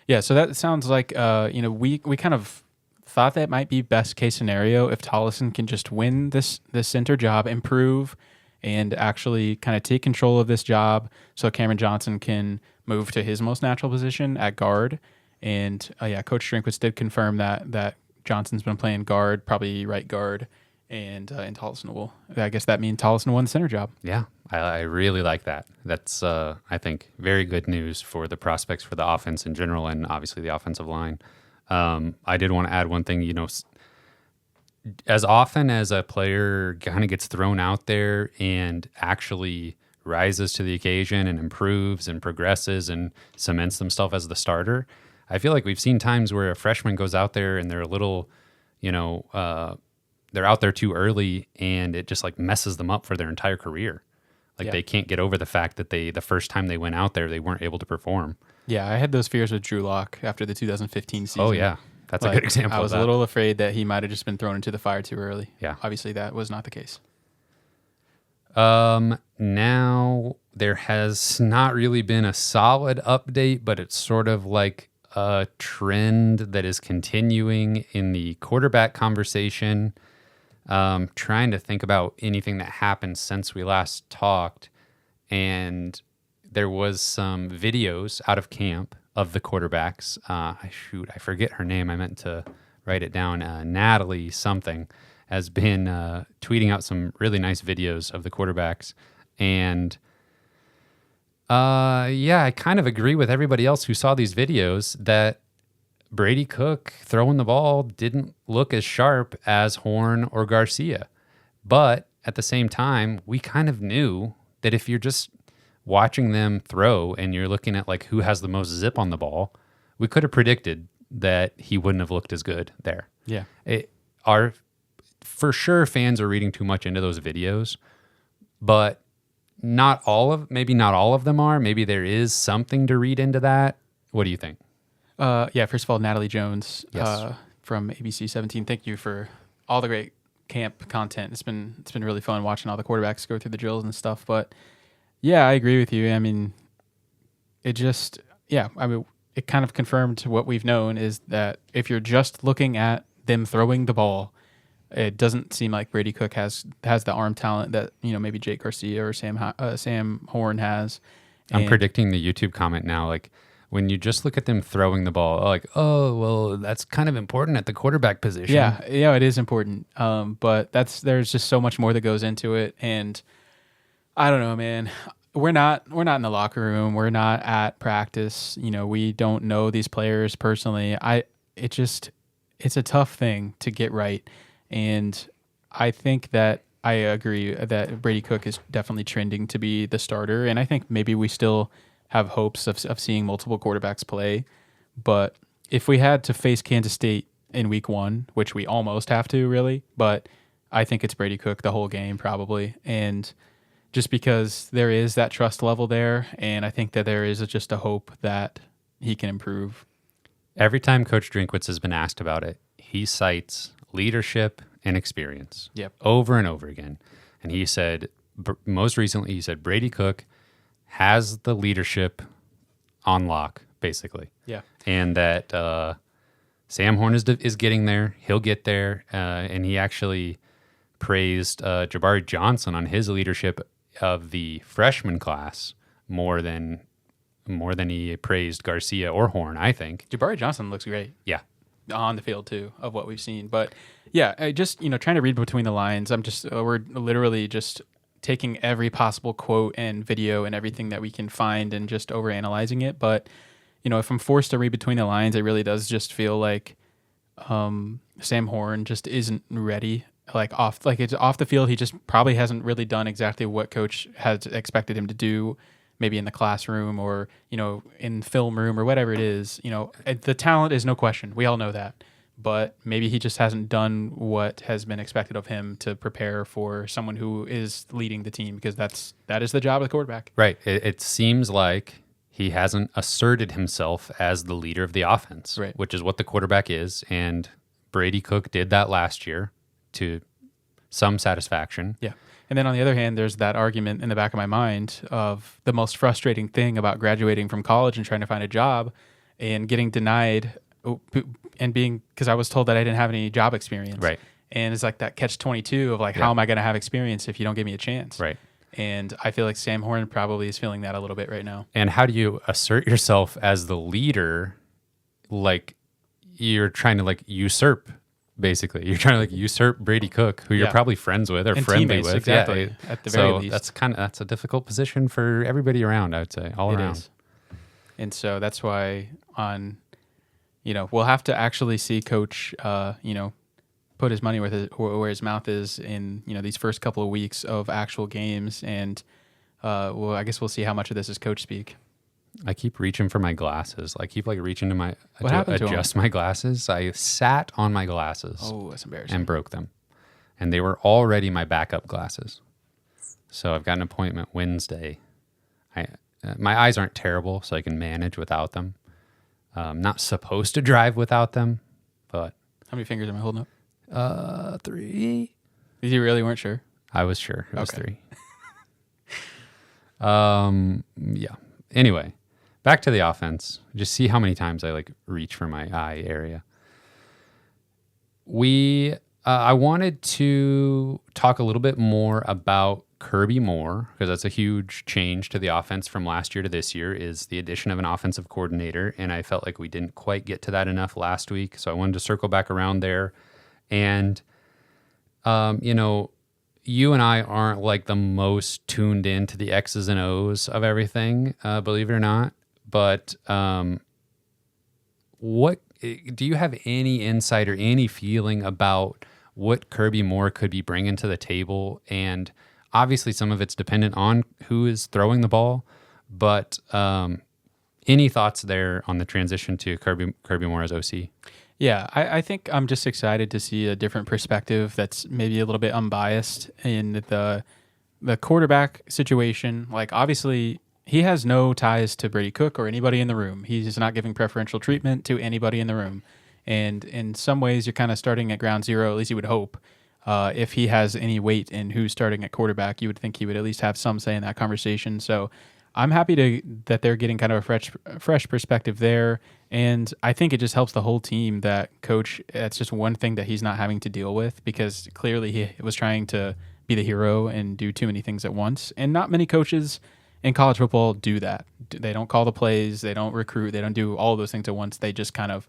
Yeah, so that sounds like we kind of thought that might be best case scenario if Tollison can just win this center job, improve, and actually kind of take control of this job, so Cameron Johnson can move to his most natural position at guard. And Coach Drinkwitz did confirm that Johnson's been playing guard, probably right guard, and Tollison will. I guess that means Tollison won the center job. Yeah, I really like that. That's I think very good news for the prospects for the offense in general, and obviously the offensive line. I did want to add one thing. As often as a player kind of gets thrown out there and actually rises to the occasion and improves and progresses and cements themselves as the starter, I feel like we've seen times where a freshman goes out there and they're a little, they're out there too early, and it just like messes them up for their entire career. Like they can't get over the fact that the first time they went out there, they weren't able to perform. Yeah, I had those fears with Drew Lock after the 2015 season. Oh yeah, that's a good example. I was a little afraid that he might have just been thrown into the fire too early. Yeah, obviously that was not the case. Now there has not really been a solid update, but it's sort of like a trend that is continuing in the quarterback conversation. Trying to think about anything that happened since we last talked, and there was some videos out of camp of the quarterbacks. I forget her name. I meant to write it down. Natalie something has been tweeting out some really nice videos of the quarterbacks, and I kind of agree with everybody else who saw these videos that Brady Cook throwing the ball didn't look as sharp as Horn or Garcia. But at the same time, we kind of knew that if you're just watching them throw and you're looking at like who has the most zip on the ball, we could have predicted that he wouldn't have looked as good there. Yeah. For sure fans are reading too much into those videos, but maybe not all of them are. Maybe there is something to read into that. What do you think? First of all, Natalie Jones, Yes. From ABC 17. Thank you for all the great camp content. It's been really fun watching all the quarterbacks go through the drills and stuff. But yeah, I agree with you. I mean, it kind of confirmed what we've known, is that if you're just looking at them throwing the ball, it doesn't seem like Brady Cook has the arm talent that maybe Jake Garcia or Sam Horn has. I'm predicting the YouTube comment now, like, when you just look at them throwing the ball, like, oh, well, that's kind of important at the quarterback position. Yeah, it is important. But there's just so much more that goes into it, and I don't know, man. We're not in the locker room. We're not at practice. We don't know these players personally. It's a tough thing to get right, and I think that I agree that Brady Cook is definitely trending to be the starter, and I think maybe we still have hopes of seeing multiple quarterbacks play. But if we had to face Kansas State in week 1, which we almost have to really, but I think it's Brady Cook the whole game probably. And just because there is that trust level there, and I think that there is just a hope that he can improve. Every time Coach Drinkwitz has been asked about it, he cites leadership and experience. Yep. Over and over again. And he said, most recently, he said Brady Cook has the leadership on lock, basically. Yeah. And that Sam Horn is getting there. He'll get there. And he actually praised Jabari Johnson on his leadership of the freshman class more than he praised Garcia or Horn, I think. Jabari Johnson looks great. Yeah. On the field too, of what we've seen. But yeah, I just, trying to read between the lines. I'm just, we're literally just taking every possible quote and video and everything that we can find and just overanalyzing it. But, if I'm forced to read between the lines, it really does just feel like Sam Horn just isn't ready. It's off the field. He just probably hasn't really done exactly what coach has expected him to do. maybe in the classroom or, in film room or whatever it is, the talent is no question. We all know that. But maybe he just hasn't done what has been expected of him to prepare for someone who is leading the team, because that is the job of the quarterback. Right. It seems like he hasn't asserted himself as the leader of the offense, Right. which is what the quarterback is. And Brady Cook did that last year to some satisfaction. Yeah. And then on the other hand, there's that argument in the back of my mind of the most frustrating thing about graduating from college and trying to find a job and getting denied and because I was told that I didn't have any job experience. Right. And it's like that catch-22 of like, how am I going to have experience if you don't give me a chance? Right. And I feel like Sam Horn probably is feeling that a little bit right now. And how do you assert yourself as the leader? Like you're trying to usurp, basically. You're trying to usurp Brady Cook, who you're probably friends with or and friendly teammates, with. Exactly. Yeah. At the very So least. that's a difficult position for everybody around, I would say, all around. Is. And so that's why we'll have to actually see Coach, put his money where his mouth is in, these first couple of weeks of actual games. And, I guess we'll see how much of this is coach speak. I keep reaching for my glasses. I keep reaching to adjust my glasses. I sat on my glasses. Oh, that's embarrassing. And broke them. And they were already my backup glasses. So I've got an appointment Wednesday. My eyes aren't terrible, so I can manage without them. Not supposed to drive without them, but... How many fingers am I holding up? 3. You really weren't sure? I was sure it was 3. Yeah. Anyway, back to the offense. Just see how many times I reach for my eye area. I wanted to talk a little bit more about Kirby Moore, because that's a huge change to the offense from last year to this year, is the addition of an offensive coordinator. And I felt like we didn't quite get to that enough last week. So I wanted to circle back around there. And, you and I aren't the most tuned into the X's and O's of everything, believe it or not. But what do you have any insight or any feeling about what Kirby Moore could be bringing to the table? And obviously, some of it's dependent on who is throwing the ball, but any thoughts there on the transition to Kirby Moore as OC? Yeah, I think I'm just excited to see a different perspective that's maybe a little bit unbiased in the quarterback situation. Obviously, he has no ties to Brady Cook or anybody in the room. He's not giving preferential treatment to anybody in the room. And in some ways, you're kind of starting at ground zero, at least you would hope. If he has any weight in who's starting at quarterback, you would think he would at least have some say in that conversation. So I'm happy that they're getting kind of a fresh perspective there. And I think it just helps the whole team that Coach, that's just one thing that he's not having to deal with, because clearly he was trying to be the hero and do too many things at once. And not many coaches in college football do that. They don't call the plays, they don't recruit, they don't do all of those things at once. They just kind of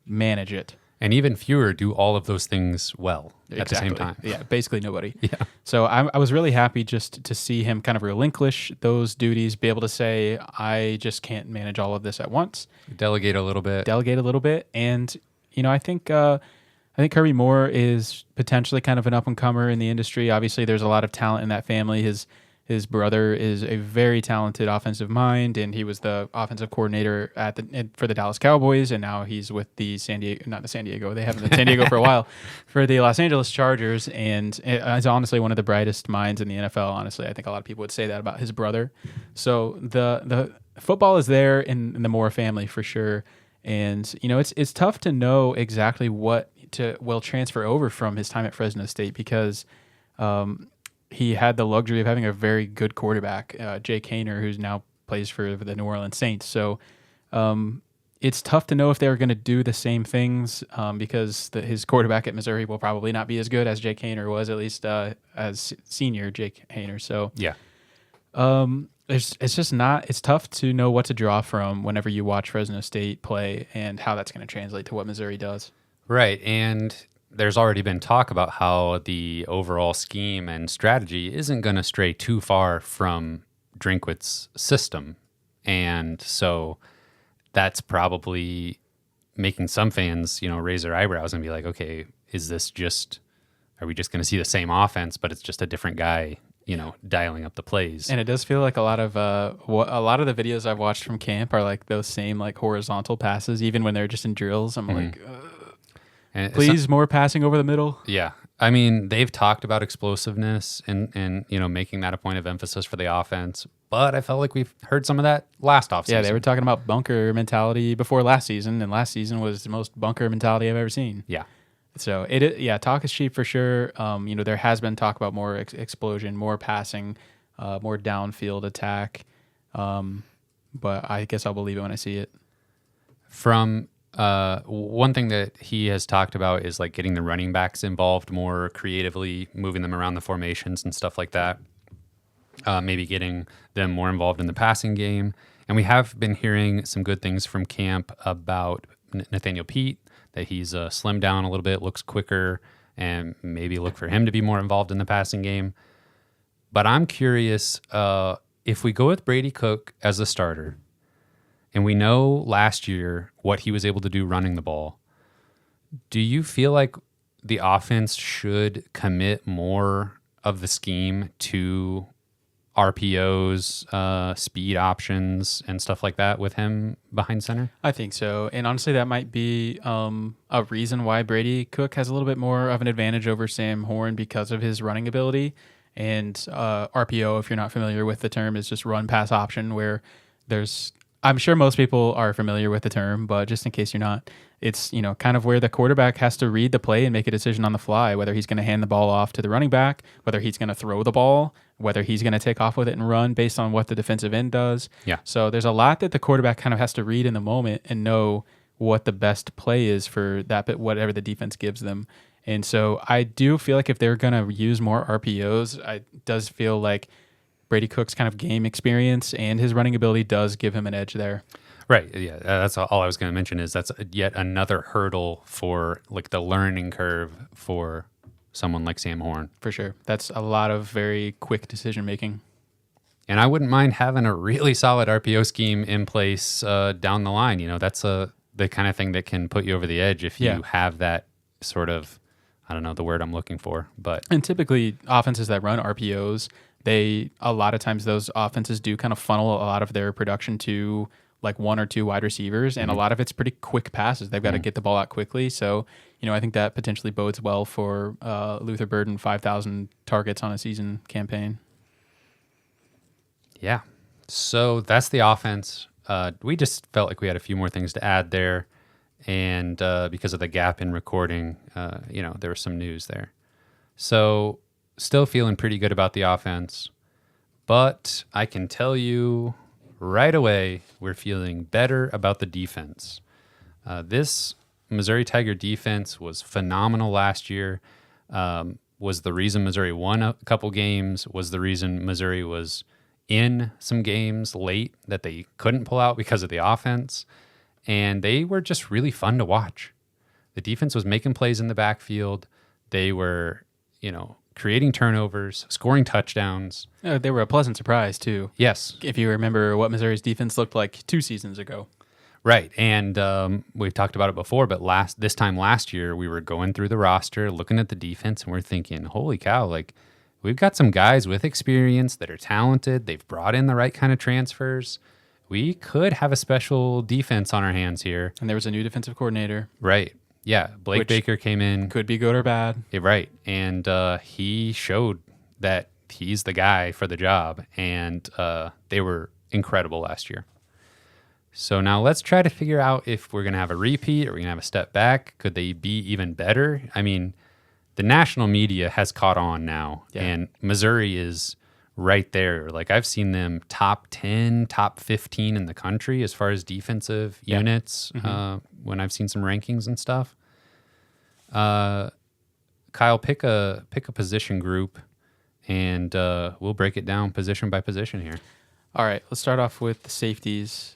manage it. And even fewer do all of those things well at the same time. Yeah, basically nobody. Yeah. So I was really happy just to see him kind of relinquish those duties, be able to say, I just can't manage all of this at once. Delegate a little bit. And, I think Kirby Moore is potentially kind of an up-and-comer in the industry. Obviously, there's a lot of talent in that family. His brother is a very talented offensive mind, and he was the offensive coordinator for the Dallas Cowboys, and now he's with the San Diego. They haven't been San Diego for a while, for the Los Angeles Chargers, and is honestly one of the brightest minds in the NFL. Honestly, I think a lot of people would say that about his brother. So the football is there in the Moore family for sure, and it's tough to know exactly what will transfer over from his time at Fresno State, because he had the luxury of having a very good quarterback, Jake Haener, who's now plays for the New Orleans Saints. So it's tough to know if they're going to do the same things, because his quarterback at Missouri will probably not be as good as Jake Haener was, at least as senior Jake Haener. So yeah, it's tough to know what to draw from whenever you watch Fresno State play and how that's going to translate to what Missouri does. Right, and there's already been talk about how the overall scheme and strategy isn't going to stray too far from Drinkwitz's system. And so that's probably making some fans, raise their eyebrows and be like, okay, are we just going to see the same offense, but it's just a different guy dialing up the plays. And it does feel like a lot of the videos I've watched from camp are like those same like horizontal passes, even when they're just in drills. I'm like, And please more passing over the middle. Yeah. I mean, they've talked about explosiveness and making that a point of emphasis for the offense, but I felt like we've heard some of that last offseason. Yeah, they were talking about bunker mentality before last season, and last season was the most bunker mentality I've ever seen. Yeah. So talk is cheap for sure. There has been talk about more explosion, more passing, more downfield attack. But I guess I'll believe it when I see it. From one thing that he has talked about is like getting the running backs involved more creatively, moving them around the formations and stuff like that. Maybe getting them more involved in the passing game. And we have been hearing some good things from camp about Nathaniel Pete, that he's slimmed down a little bit, looks quicker, and maybe look for him to be more involved in the passing game. But I'm curious, if we go with Brady Cook as the starter, and we know last year what he was able to do running the ball, do you feel like the offense should commit more of the scheme to RPOs, speed options, and stuff like that with him behind center? I think so. And honestly, that might be a reason why Brady Cook has a little bit more of an advantage over Sam Horn because of his running ability. And RPO, if you're not familiar with the term, is just run pass option, where I'm sure most people are familiar with the term, but just in case you're not, it's kind of where the quarterback has to read the play and make a decision on the fly, whether he's going to hand the ball off to the running back, whether he's going to throw the ball, whether he's going to take off with it and run based on what the defensive end does. Yeah. So there's a lot that the quarterback kind of has to read in the moment and know what the best play is for that, but whatever the defense gives them. And so I do feel like if they're going to use more RPOs, it does feel like Brady Cook's kind of game experience and his running ability does give him an edge there. Right. Yeah. That's all I was going to mention is that's yet another hurdle for like the learning curve for someone like Sam Horn. For sure. That's a lot of very quick decision making. And I wouldn't mind having a really solid RPO scheme in place down the line. That's the kind of thing that can put you over the edge if you have that sort of, I don't know the word I'm looking for, but. And typically offenses that run RPOs, a lot of times those offenses do kind of funnel a lot of their production to like one or two wide receivers, and a lot of it's pretty quick passes. They've got to get the ball out quickly. So, I think that potentially bodes well for Luther Burden 5,000 targets on a season campaign. Yeah. So that's the offense. We just felt like we had a few more things to add there. And because of the gap in recording, there was some news there. So still feeling pretty good about the offense. But I can tell you right away, we're feeling better about the defense. This Missouri Tiger defense was phenomenal last year. Was the reason Missouri won a couple games, was the reason Missouri was in some games late that they couldn't pull out because of the offense. And they were just really fun to watch. The defense was making plays in the backfield. They were, creating turnovers, scoring touchdowns. They were a pleasant surprise, too. Yes. If you remember what Missouri's defense looked like 2 seasons ago. Right. And we've talked about it before, but this time last year, we were going through the roster, looking at the defense, and we're thinking, holy cow, like, we've got some guys with experience that are talented. They've brought in the right kind of transfers. We could have a special defense on our hands here. And there was a new defensive coordinator. Right. Yeah. Blake Baker came in. Could be good or bad. Yeah, right. And he showed that he's the guy for the job. And they were incredible last year. So now let's try to figure out if we're going to have a repeat or we're going to have a step back. Could they be even better? I mean, the national media has caught on now. Yeah. And Missouri is right there. Like, I've seen them top 10, top 15 in the country as far as defensive units when I've seen some rankings and stuff. Kyle, pick a position group, and we'll break it down position by position here. All right, let's start off with the safeties.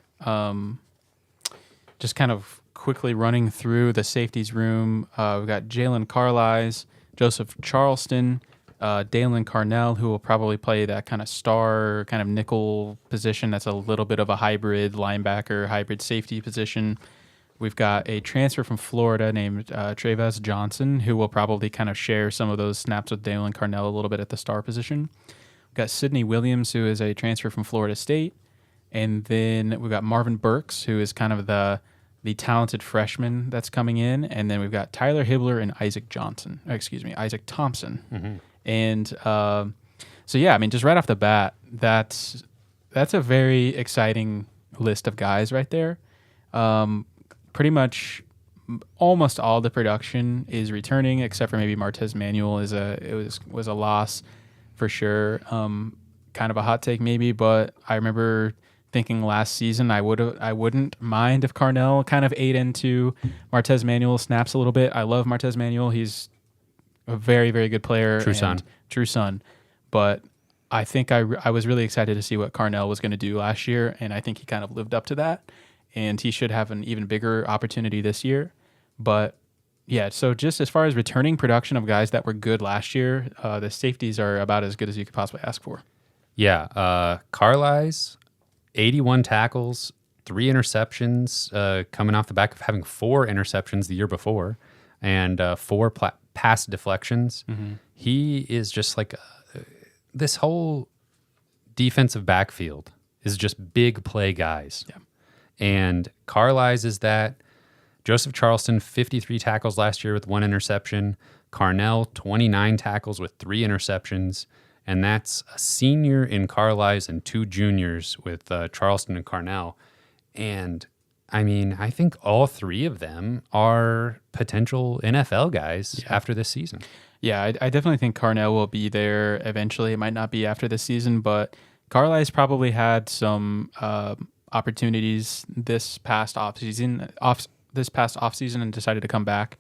Just kind of quickly running through the safeties room. We've got Jalen Carlisle, Joseph Charleston, Dalen Carnell, who will probably play that kind of star, kind of nickel position. That's a little bit of a hybrid linebacker, hybrid safety position. We've got a transfer from Florida named Travis Johnson, who will probably kind of share some of those snaps with Dalen Carnell a little bit at the star position. We've got Sidney Williams, who is a transfer from Florida State. And then we've got Marvin Burks, who is kind of the talented freshman that's coming in. And then we've got Tyler Hibbler and Isaac Thompson. And so, yeah, I mean, just right off the bat, that's a very exciting list of guys right there. Pretty much almost all the production is returning, except for maybe Martez Manuel was a loss for sure. Kind of a hot take maybe, but I remember thinking last season I wouldn't mind if Carnell kind of ate into Martez Manuel snaps a little bit. I love Martez Manuel. He's a very, very good player. True son. But I think I was really excited to see what Carnell was going to do last year, and I think he kind of lived up to that. And he should have an even bigger opportunity this year. But yeah, so just as far as returning production of guys that were good last year, the safeties are about as good as you could possibly ask for. Yeah, Carlisle's 81 tackles, 3 interceptions, coming off the back of having 4 interceptions the year before, and 4 pass deflections. Mm-hmm. He is just like this whole defensive backfield is just big play guys. Yeah. And Carlisle's is that. Joseph Charleston, 53 tackles last year with 1 interception. Carnell, 29 tackles with 3 interceptions. And that's a senior in Carlisle's and 2 juniors with Charleston and Carnell. And, I mean, I think all 3 of them are potential NFL guys after this season. Yeah, I definitely think Carnell will be there eventually. It might not be after this season, but Carlisle's probably had some opportunities this past offseason and decided to come back.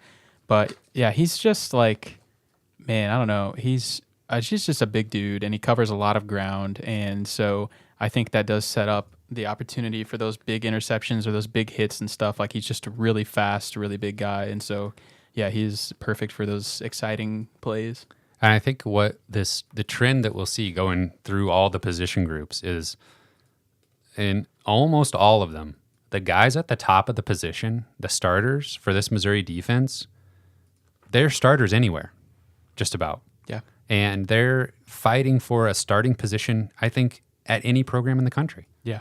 But yeah, he's just like, man, I don't know. He's just a big dude, and he covers a lot of ground. And so I think that does set up the opportunity for those big interceptions or those big hits and stuff. Like, he's just a really fast, really big guy. And so, yeah, he's perfect for those exciting plays. And I think the trend that we'll see going through all the position groups is in almost all of them, the guys at the top of the position, the starters for this Missouri defense, they're starters anywhere, just about. Yeah. And they're fighting for a starting position, I think, at any program in the country. Yeah.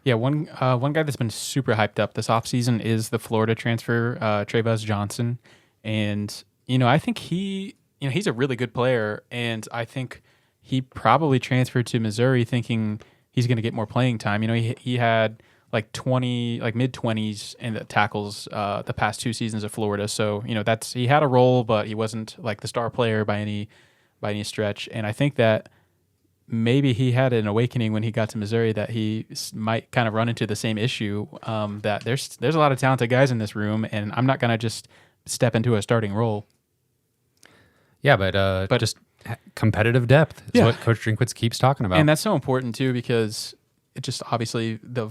Yeah, one guy that's been super hyped up this offseason is the Florida transfer, Trayvon Johnson. And, I think he's a really good player, and I think he probably transferred to Missouri thinking he's going to get more playing time. He had like mid-20s in the tackles the past 2 seasons of Florida. So, he had a role, but he wasn't like the star player by any stretch. And I think that maybe he had an awakening when he got to Missouri that he might kind of run into the same issue, that there's a lot of talented guys in this room, and I'm not going to just step into a starting role. Yeah, but just competitive depth is what Coach Drinkwitz keeps talking about. And that's so important, too, because it just obviously the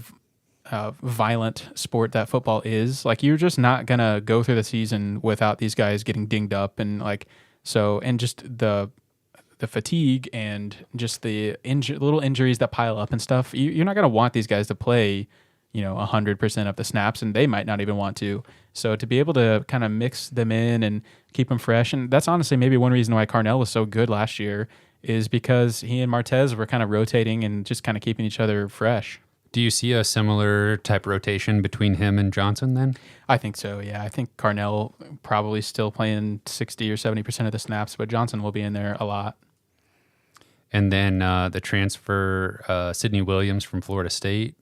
violent sport that football is. Like, you're just not going to go through the season without these guys getting dinged up. And, and just the fatigue and just the little injuries that pile up and stuff. You're not going to want these guys to play 100% of the snaps, and they might not even want to. So to be able to kind of mix them in and keep them fresh, and that's honestly maybe one reason why Carnell was so good last year, is because he and Martez were kind of rotating and just kind of keeping each other fresh. Do you see a similar type rotation between him and Johnson then? I think so, yeah. I think Carnell probably still playing 60 or 70% of the snaps, but Johnson will be in there a lot. And then the transfer, Sidney Williams from Florida State,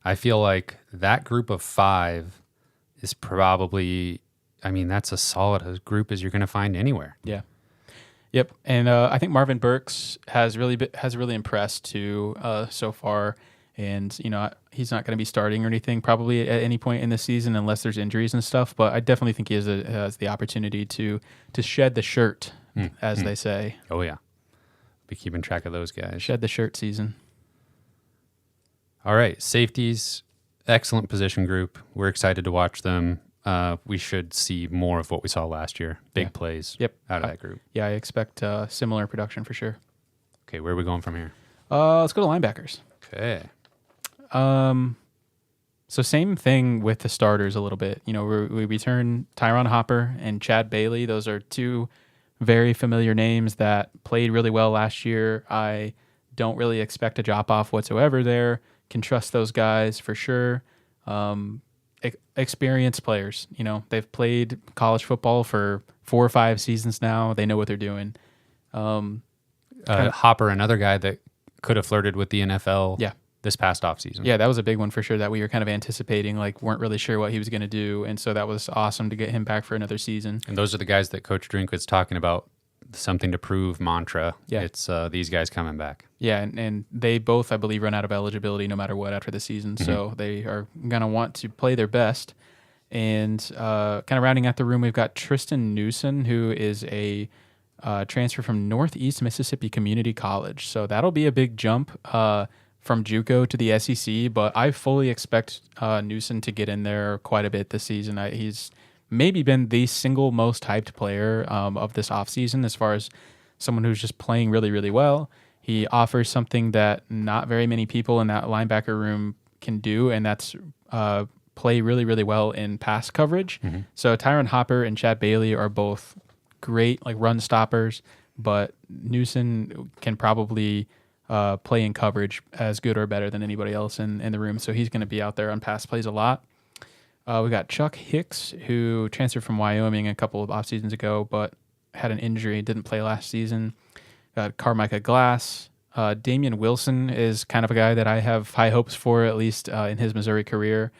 I feel like that group of 5 is probably, that's as solid a group as you're going to find anywhere. Yeah. Yep. And I think Marvin Burks has really impressed too so far. And, he's not going to be starting or anything probably at any point in the season unless there's injuries and stuff. But I definitely think he has the opportunity to shed the shirt, as they say. Oh, yeah. Be keeping track of those guys. Shed the shirt season. All right, safeties, excellent position group. We're excited to watch them. We should see more of what we saw last year. Big plays out of that group. Yeah, I expect similar production for sure. Okay, where are we going from here? Let's go to linebackers. Okay. So same thing with the starters a little bit. We return Tyron Hopper and Chad Bailey. Those are 2 very familiar names that played really well last year. I don't really expect a drop off whatsoever there. Can trust those guys for sure. Experienced players, they've played college football for 4 or 5 seasons now. They know what they're doing. Hopper, another guy that could have flirted with the NFL Yeah. this past offseason. Yeah, that was a big one for sure that we were kind of anticipating, weren't really sure what he was going to do. And so that was awesome to get him back for another season. And those are the guys that Coach Drink was talking about, something to prove mantra. Yeah. It's these guys coming back. Yeah, and they both, I believe, run out of eligibility no matter what after the season. So they are going to want to play their best. And kind of rounding out the room, we've got Tristan Newson, who is a transfer from Northeast Mississippi Community College. So that'll be a big jump from JUCO to the SEC, but I fully expect Newson to get in there quite a bit this season. He's maybe been the single most hyped player of this offseason as far as someone who's just playing really, really well. He offers something that not very many people in that linebacker room can do, and that's play really, really well in pass coverage. So Tyron Hopper and Chad Bailey are both great run stoppers, but Newson can probably play in coverage as good or better than anybody else in the room. So he's going to be out there on pass plays a lot. We got Chuck Hicks, who transferred from Wyoming a couple of off seasons ago, but had an injury, didn't play last season. Got Carmicah Glass. Damian Wilson is kind of a guy that I have high hopes for, at least in his Missouri career,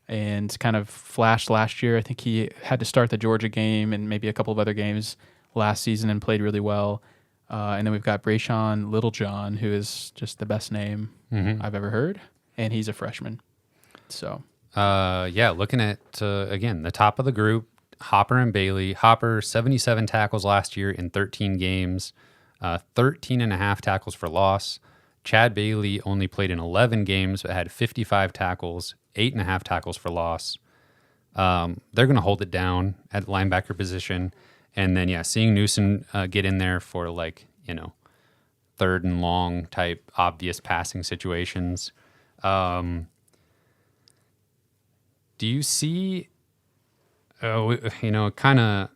and kind of flashed last year. I think he had to start the Georgia game and maybe a couple of other games last season and played really well. And then we've got Brayshawn Littlejohn, who is just the best name I've ever heard, and he's a freshman. So, looking at, again, the top of the group, Hopper and Bailey. Hopper, 77 tackles last year in 13 games, 13 and a half tackles for loss. Chad Bailey only played in 11 games, but had 55 tackles, 8.5 tackles for loss. They're going to hold it down at linebacker position. And then, seeing Newson get in there for third and long type obvious passing situations. Do you see, kind of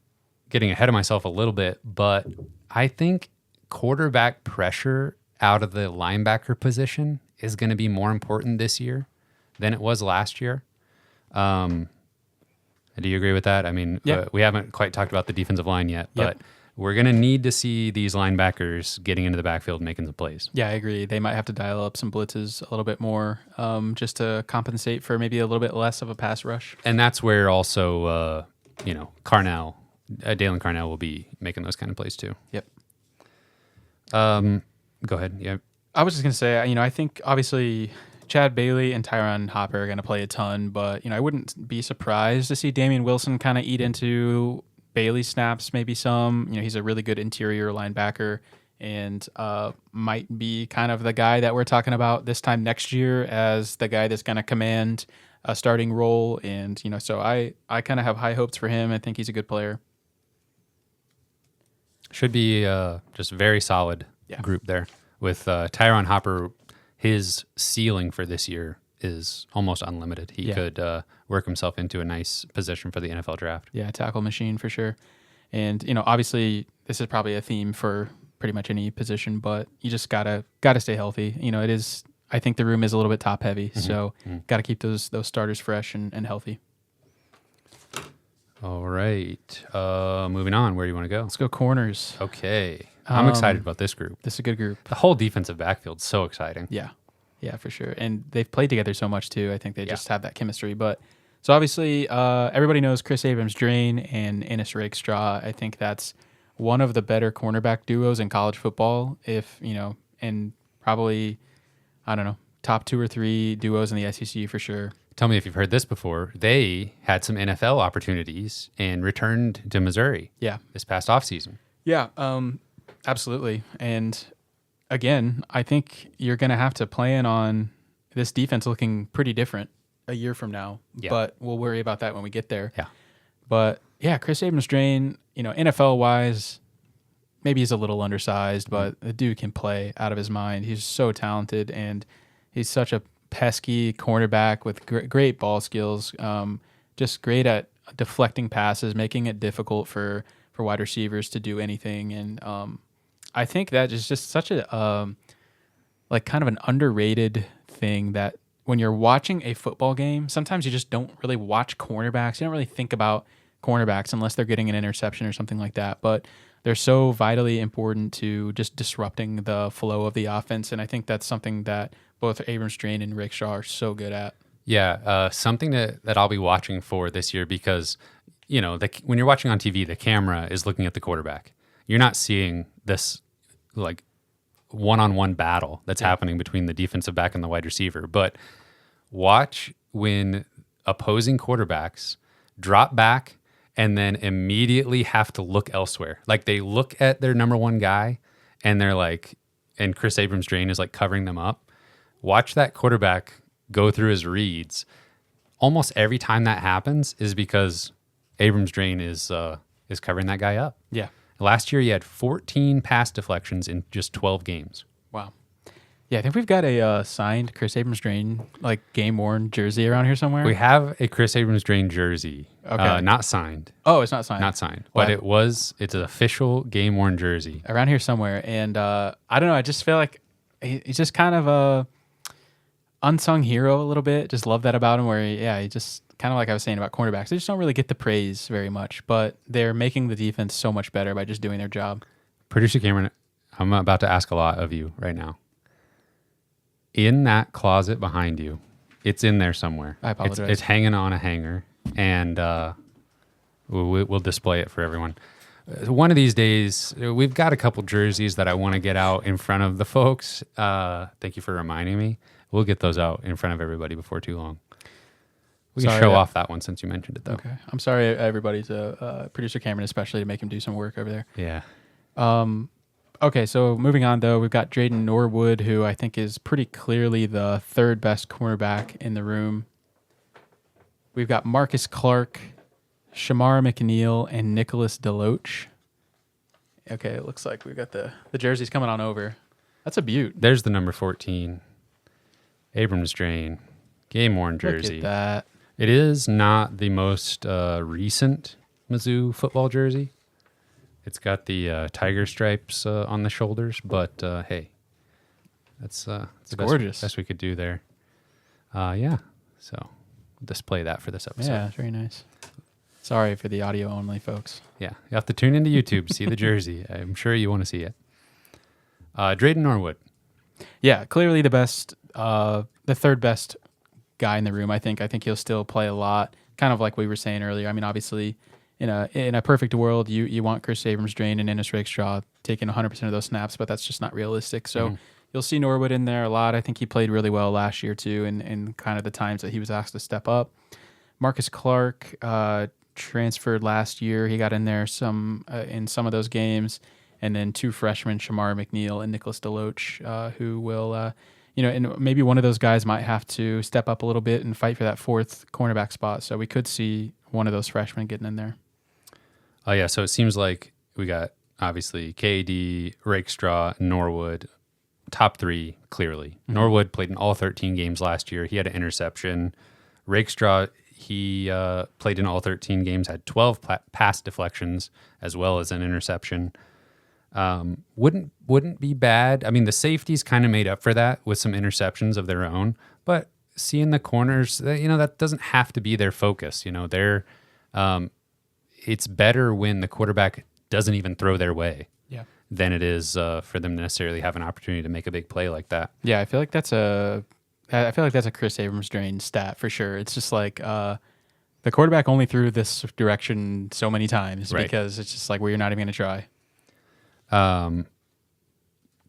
getting ahead of myself a little bit, but I think quarterback pressure out of the linebacker position is going to be more important this year than it was last year. Do you agree with that? I mean, we haven't quite talked about the defensive line yet, but we're going to need to see these linebackers getting into the backfield and making some plays. Yeah, I agree. They might have to dial up some blitzes a little bit more just to compensate for maybe a little bit less of a pass rush. And that's where also, Dalen Carnell will be making those kind of plays too. Yep. Go ahead. Yeah. I was just going to say, I think obviously Chad Bailey and Tyron Hopper are going to play a ton, but I wouldn't be surprised to see Damian Wilson kind of eat into Bailey snaps, maybe some. He's a really good interior linebacker and might be kind of the guy that we're talking about this time next year as the guy that's going to command a starting role. And so I kind of have high hopes for him. I think he's a good player. Should be just very solid group there with Tyron Hopper. His ceiling for this year is almost unlimited. He could work himself into a nice position for the NFL draft. Yeah, tackle machine for sure. And obviously this is probably a theme for pretty much any position, but you just gotta stay healthy. It is. I think the room is a little bit top heavy, so got to keep those starters fresh and healthy. All right, moving on. Where do you want to go? Let's go corners. Okay. I'm excited about this group. This is a good group. The whole defensive backfield is so exciting. Yeah, for sure. And they've played together so much too. I think they just have that chemistry. But so obviously, everybody knows Chris Abrams-Drain and Ennis Rakestraw. I think that's one of the better cornerback duos in college football. And probably, I don't know, top 2 or 3 duos in the SEC for sure. Tell me if you've heard this before. They had some NFL opportunities and returned to Missouri. This past offseason. Yeah. Absolutely. And again, I think you're going to have to plan on this defense looking pretty different a year from now, but we'll worry about that when we get there. But Chris Abrams-Drain, NFL wise, maybe he's a little undersized, but the dude can play out of his mind. He's so talented and he's such a pesky cornerback with great ball skills, just great at deflecting passes, making it difficult for wide receivers to do anything. And I think that is just such a like kind of an underrated thing that when you're watching a football game, sometimes you just don't really watch cornerbacks. You don't really think about cornerbacks unless they're getting an interception or something like that. But they're so vitally important to just disrupting the flow of the offense. And I think that's something that both Abrams-Drain and Rakestraw are so good at. Yeah, something that I'll be watching for this year because, you know, when you're watching on TV, the camera is looking at the quarterback. You're not seeing this like one-on-one battle that's happening between the defensive back and the wide receiver. But watch when opposing quarterbacks drop back and then immediately have to look elsewhere. Like they look at their number one guy and they're like, and Chris Abrams-Drain is like covering them up. Watch that quarterback go through his reads. Almost every time that happens is because Abrams-Drain is covering that guy up. Yeah. Last year, he had 14 pass deflections in just 12 games. Wow. Yeah, I think we've got a signed Chris Abrams-Drain, like game-worn jersey around here somewhere. We have a Chris Abrams-Drain jersey. Okay. Not signed. Oh, it's not signed. Not signed. Well, But it's an official game-worn jersey. Around here somewhere. And I don't know, I just feel like he's just kind of a unsung hero a little bit. Just love that about him where, he just kind of like I was saying about cornerbacks. They just don't really get the praise very much, but they're making the defense so much better by just doing their job. Producer Cameron, I'm about to ask a lot of you right now. In that closet behind you, it's in there somewhere. I apologize. It's hanging on a hanger, and we'll display it for everyone. One of these days, we've got a couple jerseys that I want to get out in front of the folks. Thank you for reminding me. We'll get those out in front of everybody before too long. We can show off that one since you mentioned it, though. Okay. I'm sorry, everybody, to Producer Cameron especially, to make him do some work over there. Yeah. Okay, so moving on, though, we've got Drayden Norwood, who I think is pretty clearly the third best cornerback in the room. We've got Marcus Clark, Shamar McNeil, and Nicholas Deloach. Okay, it looks like we've got the jerseys coming on over. That's a beaut. There's the number 14. Abrams-Drain. Game-worn jersey. Look at that. It is not the most recent Mizzou football jersey. It's got the tiger stripes on the shoulders, but hey, that's the gorgeous. best we could do there. Yeah, so display that for this episode. Yeah, very nice. Sorry for the audio only, folks. Yeah, you have to tune into YouTube to see the jersey. I'm sure you want to see it. Drayden Norwood. Yeah, clearly the best, the third best guy in the room. I think he'll still play a lot. Kind of like we were saying earlier. I mean, obviously, in a perfect world, you want Chris Abrams-Drain and Ennis Rakestraw taking 100% of those snaps, but that's just not realistic. So you'll see Norwood in there a lot. I think he played really well last year too, in kind of the times that he was asked to step up. Marcus Clark transferred last year. He got in there in some of those games, and then two freshmen, Shamar McNeil and Nicholas Deloach, who will. And maybe one of those guys might have to step up a little bit and fight for that fourth cornerback spot. So we could see one of those freshmen getting in there. Oh, yeah. So it seems like we got, obviously, KD, Rakestraw, Norwood, top three, clearly. Mm-hmm. Norwood played in all 13 games last year. He had an interception. Rakestraw, he played in all 13 games, had 12 pass deflections, as well as an interception. Wouldn't be bad. I mean, the safeties kind of made up for that with some interceptions of their own, but seeing the corners, that doesn't have to be their focus. It's better when the quarterback doesn't even throw their way than it is for them to necessarily have an opportunity to make a big play like that. Yeah. I feel like that's a Chris Abrams-Drain stat for sure. It's just like, the quarterback only threw this direction so many times because it's just like, well, you're not even going to try.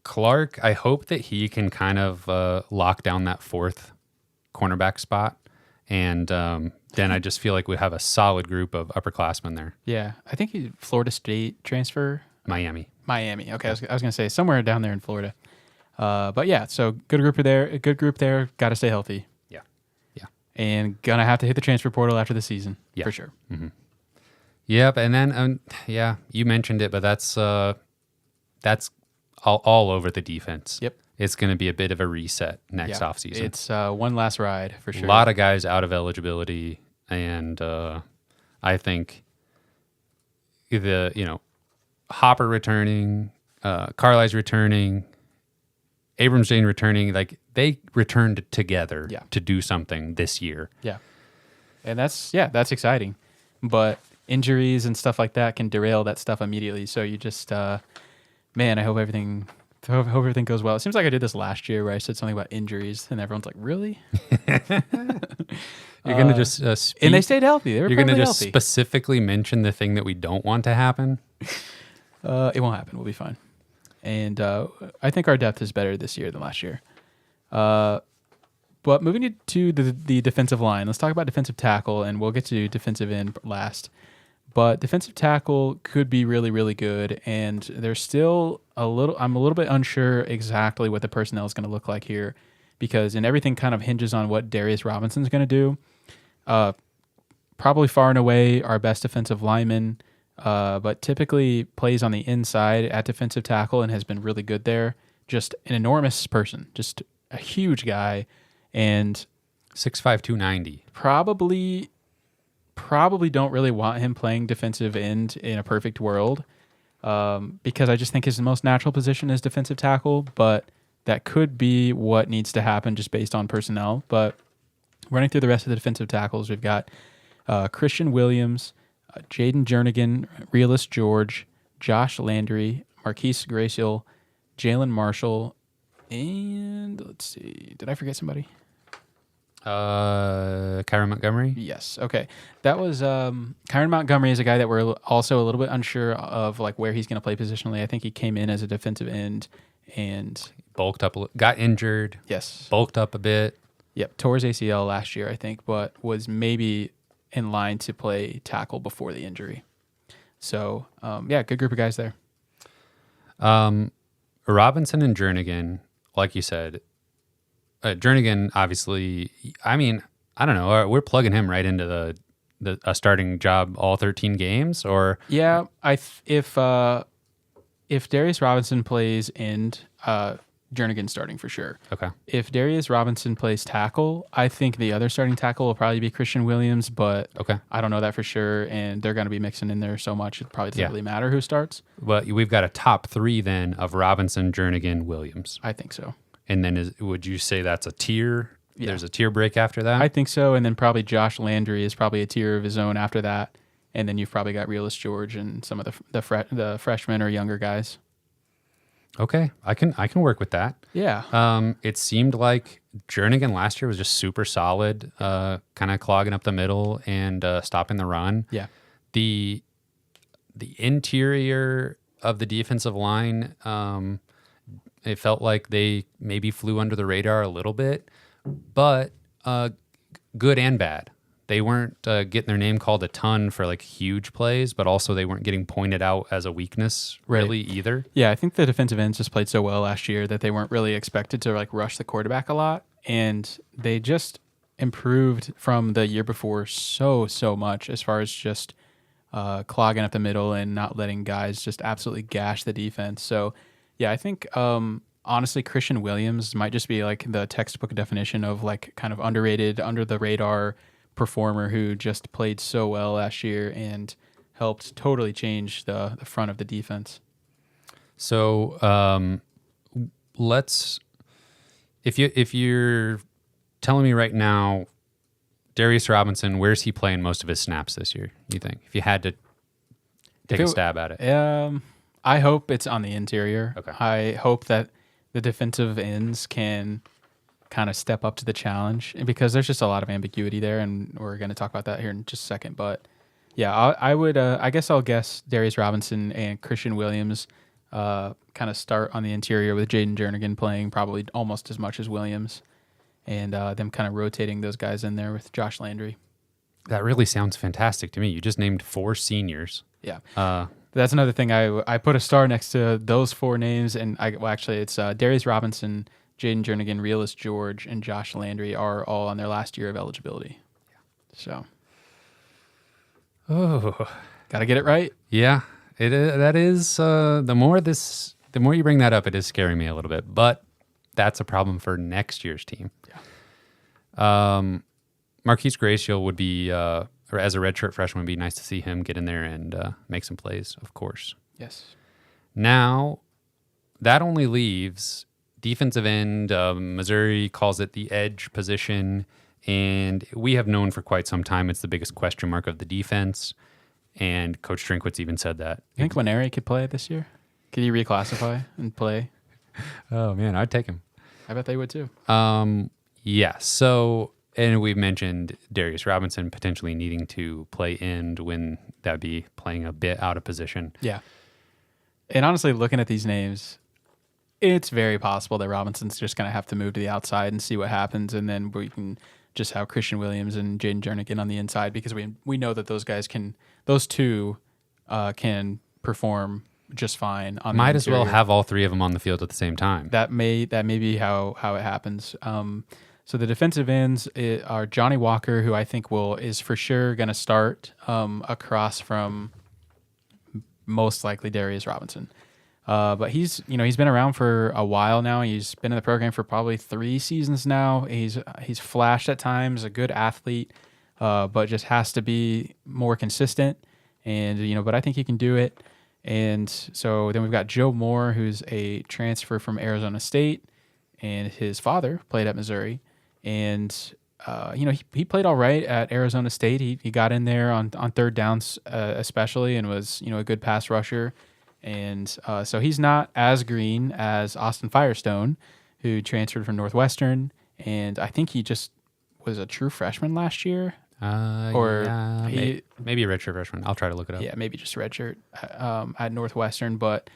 Clark, I hope that he can kind of lock down that fourth cornerback spot, and then I just feel like we have a solid group of upperclassmen there. Yeah, I think he's Florida State transfer. Miami. Okay, I was going to say somewhere down there in Florida. But yeah, so good group there. Got to stay healthy. Yeah. And gonna have to hit the transfer portal after the season for sure. Mm-hmm. Yep, and then you mentioned it, but that's all over the defense. Yep. It's going to be a bit of a reset next offseason. It's one last ride for sure. A lot of guys out of eligibility, and I think Hopper returning, Carlisle's returning, Abrams Jane returning. Like they returned together to do something this year. Yeah, and that's exciting, but injuries and stuff like that can derail that stuff immediately. So you just, man, I hope everything goes well. It seems like I did this last year where I said something about injuries, and everyone's like, "Really?" You're gonna just and they stayed healthy. They were You're gonna just healthy. specifically mention the thing that we don't want to happen. It won't happen. We'll be fine. And I think our depth is better this year than last year. But moving to the defensive line, let's talk about defensive tackle, and we'll get to defensive end last. But defensive tackle could be really, really good, and there's still I'm a little bit unsure exactly what the personnel is going to look like here, because everything kind of hinges on what Darius Robinson's going to do. Probably far and away our best defensive lineman, but typically plays on the inside at defensive tackle and has been really good there. Just an enormous person, just a huge guy, and 6'5", 290. Probably don't really want him playing defensive end in a perfect world, because I just think his most natural position is defensive tackle, but that could be what needs to happen just based on personnel. But running through the rest of the defensive tackles, we've got Christian Williams, Jaden Jernigan, Realist George, Josh Landry, Marquise Graciel, Jalen Marshall, and let's see, did I forget somebody? Kyron Montgomery? Yes. Okay. That was Kyron Montgomery is a guy that we're also a little bit unsure of, like where he's going to play positionally. I think he came in as a defensive end and bulked up, got injured. Yes. Bulked up a bit. Yep. Tore his ACL last year, I think, but was maybe in line to play tackle before the injury. So, good group of guys there. Robinson and Jernigan, like you said, Jernigan, obviously, I mean, I don't know. We're plugging him right into a starting job all 13 games, or if Darius Robinson plays end, Jernigan starting for sure. Okay. If Darius Robinson plays tackle, I think the other starting tackle will probably be Christian Williams, but I don't know that for sure, and they're going to be mixing in there so much it probably doesn't really matter who starts. But we've got a top three then of Robinson, Jernigan, Williams. I think so. And then would you say that's a tier? Yeah. There's a tier break after that? I think so, and then probably Josh Landry is probably a tier of his own after that, and then you've probably got Realist George and some of the freshmen or younger guys. Okay, I can work with that. Yeah. It seemed like Jernigan last year was just super solid, kind of clogging up the middle and stopping the run. Yeah. The interior of the defensive line, it felt like they maybe flew under the radar a little bit, but good and bad. They weren't getting their name called a ton for like huge plays, but also they weren't getting pointed out as a weakness really either. Yeah, I think the defensive ends just played so well last year that they weren't really expected to like rush the quarterback a lot, and they just improved from the year before so much as far as just clogging up the middle and not letting guys just absolutely gash the defense. So yeah, I think honestly Christian Williams might just be like the textbook definition of like kind of underrated, under the radar performer who just played so well last year and helped totally change the front of the defense. So if you're telling me right now, Darius Robinson, where's he playing most of his snaps this year, you think? If you had to take a stab at it. I hope it's on the interior. Okay. I hope that the defensive ends can kind of step up to the challenge, because there's just a lot of ambiguity there, and we're going to talk about that here in just a second. But yeah, I guess I'll guess Darius Robinson and Christian Williams kind of start on the interior with Jaden Jernigan playing probably almost as much as Williams, and them kind of rotating those guys in there with Josh Landry. That really sounds fantastic to me. You just named 4 seniors. Yeah. That's another thing. I put a star next to those 4 names, and it's Darius Robinson, Jaden Jernigan, Realist George, and Josh Landry are all on their last year of eligibility. So, got to get it right. Yeah, it is. That is the more you bring that up, it is scaring me a little bit. But that's a problem for next year's team. Yeah. Marquise Graciel would be or as a redshirt freshman, it'd be nice to see him get in there and make some plays, of course. Yes. Now, that only leaves defensive end. Missouri calls it the edge position, and we have known for quite some time it's the biggest question mark of the defense, and Coach Drinkwitz even said that. You think Nwaneri could play this year? Could he reclassify and play? Oh, man, I'd take him. I bet they would too. Yeah, so, and we've mentioned Darius Robinson potentially needing to play end when that'd be playing a bit out of position. Yeah. And honestly, looking at these names, it's very possible that Robinson's just going to have to move to the outside and see what happens, and then we can just have Christian Williams and Jaden Jernigan on the inside, because we know that those two can perform just fine on Might the as well interior. have all three of them on the field at the same time. That may be how it happens. So the defensive ends are Johnny Walker, who I think is for sure going to start across from most likely Darius Robinson. But he's been around for a while now. He's been in the program for probably 3 seasons now. He's flashed at times, a good athlete, but just has to be more consistent. And but I think he can do it. And so then we've got Joe Moore, who's a transfer from Arizona State, and his father played at Missouri. And he played all right at Arizona State. He got in there on third downs especially, and was a good pass rusher. And so he's not as green as Austin Firestone, who transferred from Northwestern. And I think he just was a true freshman last year. Maybe a redshirt freshman. I'll try to look it up. Yeah, maybe just redshirt at Northwestern, but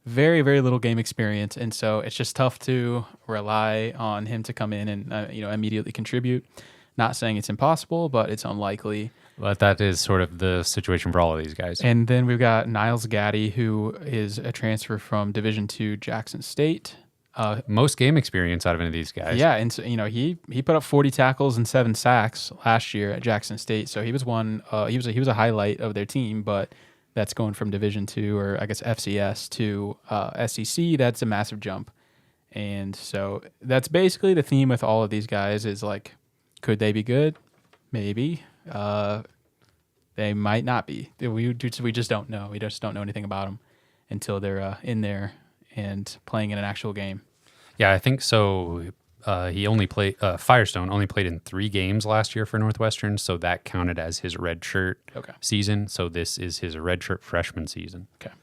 very, very little game experience. And so it's just tough to rely on him to come in and immediately contribute. Not saying it's impossible, but it's unlikely. But that is sort of the situation for all of these guys. And then we've got Niles Gaddy, who is a transfer from Division II Jackson State. Most game experience out of any of these guys. Yeah, and so, he put up 40 tackles and 7 sacks last year at Jackson State. So he was he was a highlight of their team, but that's going from Division II, or I guess FCS, to SEC. That's a massive jump. And so that's basically the theme with all of these guys is like, could they be good? Maybe. They might not be. We just don't know. We just don't know anything about them until they're in there and playing in an actual game. Yeah, I think so. He only played Firestone only played in 3 games last year for Northwestern, so that counted as his redshirt season. So this is his redshirt freshman season. Okay.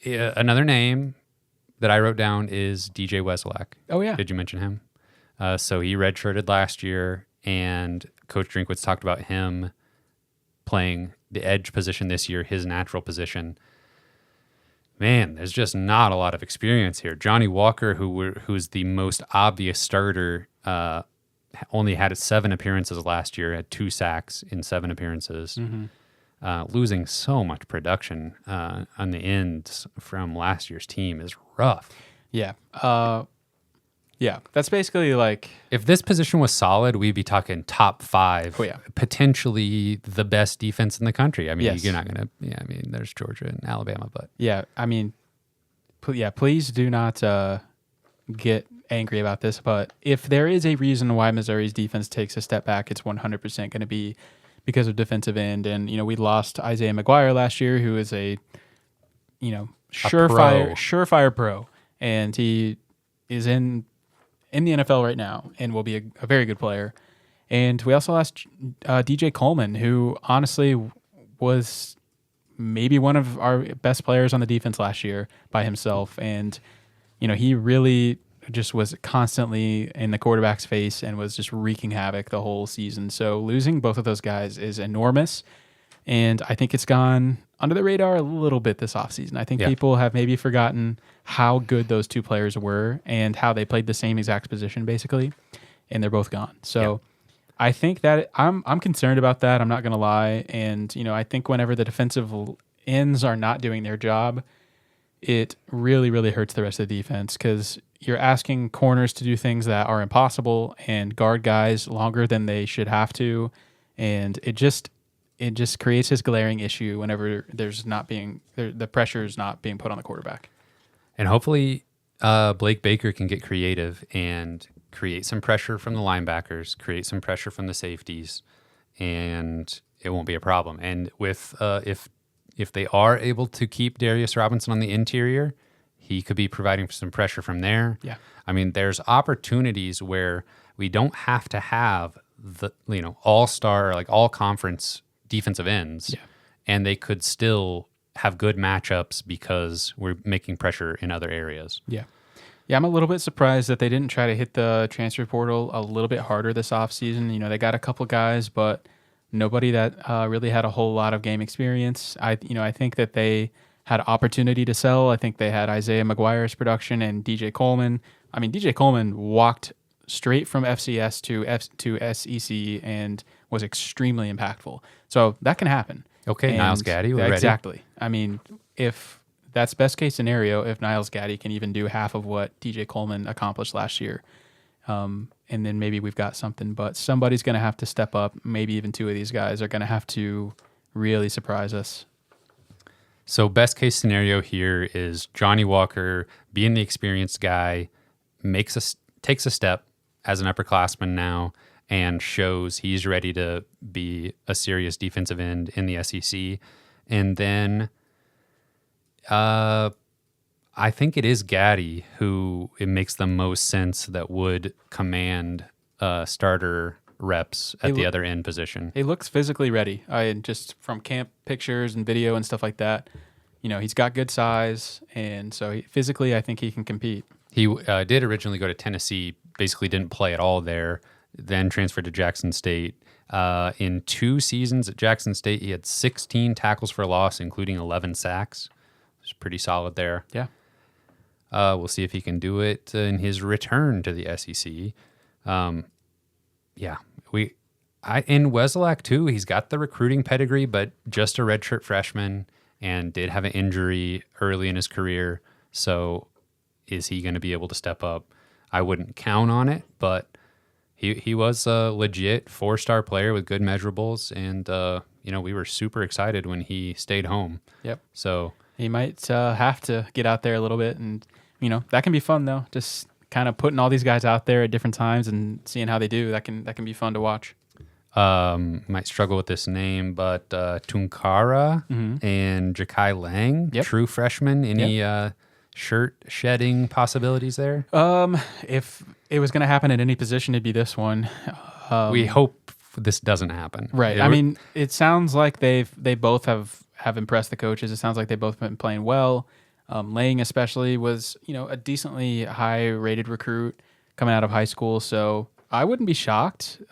Another name that I wrote down is DJ Wesolak. Oh yeah. Did you mention him? So he redshirted last year, and Coach Drinkwitz talked about him playing the edge position this year, his natural position. Man, there's just not a lot of experience here. Johnny Walker, who's the most obvious starter, only had 7 appearances last year, had 2 sacks in 7 appearances, losing so much production on the ends from last year's team is rough. Yeah. Yeah, that's basically like... If this position was solid, we'd be talking top 5, Oh, yeah. potentially the best defense in the country. I mean, Yes. you're not going to... Yeah, I mean, there's Georgia and Alabama, but... Yeah, I mean, please do not get angry about this, but if there is a reason why Missouri's defense takes a step back, it's 100% going to be because of defensive end. And, we lost Isaiah McGuire last year, who is a surefire pro. And he is in the NFL right now and will be a very good player. And we also lost DJ Coleman, who honestly was maybe one of our best players on the defense last year by himself. And, he really just was constantly in the quarterback's face and was just wreaking havoc the whole season. So losing both of those guys is enormous. And I think it's gone under the radar a little bit this offseason. I think people have maybe forgotten how good those 2 players were and how they played the same exact position, basically, and they're both gone. So I think that I'm concerned about that. I'm not going to lie. And, I think whenever the defensive ends are not doing their job, it really, really hurts the rest of the defense, because you're asking corners to do things that are impossible and guard guys longer than they should have to. And it just creates this glaring issue whenever the pressure is not being put on the quarterback. And hopefully Blake Baker can get creative and create some pressure from the linebackers, create some pressure from the safeties, and it won't be a problem. And with if they are able to keep Darius Robinson on the interior, he could be providing some pressure from there. Yeah. I mean, there's opportunities where we don't have to have the all-star, like all-conference defensive ends, and they could still have good matchups because we're making pressure in other areas. Yeah. Yeah, I'm a little bit surprised that they didn't try to hit the transfer portal a little bit harder this offseason. They got a couple guys, but nobody that really had a whole lot of game experience. I think that they had opportunity to sell. I think they had Isaiah McGuire's production and DJ Coleman. I mean, DJ Coleman walked straight from FCS to SEC and was extremely impactful. So that can happen. Okay, And Niles Gaddy, we're ready. Exactly. I mean, if that's best case scenario, if Niles Gaddy can even do half of what DJ Coleman accomplished last year, and then maybe we've got something. But somebody's going to have to step up. Maybe even two of these guys are going to have to really surprise us. So best case scenario here is Johnny Walker, being the experienced guy, takes a step as an upperclassman now and shows he's ready to be a serious defensive end in the SEC. And then I think it is Gaddy who it makes the most sense that would command starter reps at the other end position. He looks physically ready. Just from camp pictures and video and stuff like that, he's got good size, and so physically I think he can compete. He did originally go to Tennessee, basically didn't play at all there, then transferred to Jackson State. In 2 seasons at Jackson State, he had 16 tackles for loss, including 11 sacks. It's pretty solid there. Yeah. We'll see if he can do it in his return to the SEC. In Wesolak too, he's got the recruiting pedigree, but just a redshirt freshman and did have an injury early in his career. So is he going to be able to step up? I wouldn't count on it, but he was a legit 4-star player with good measurables, and we were super excited when he stayed home. Yep. So he might have to get out there a little bit, and that can be fun though. Just kind of putting all these guys out there at different times and seeing how they do. That can be fun to watch. Might struggle with this name, but Tunkara and Jakai Lang, true freshmen. Any shirt shedding possibilities there? If it was going to happen at any position, it'd be this one. We hope this doesn't happen. Right. I mean, it sounds like they both have impressed the coaches. It sounds like they've both been playing well. Lang especially was, a decently high-rated recruit coming out of high school. So I wouldn't be shocked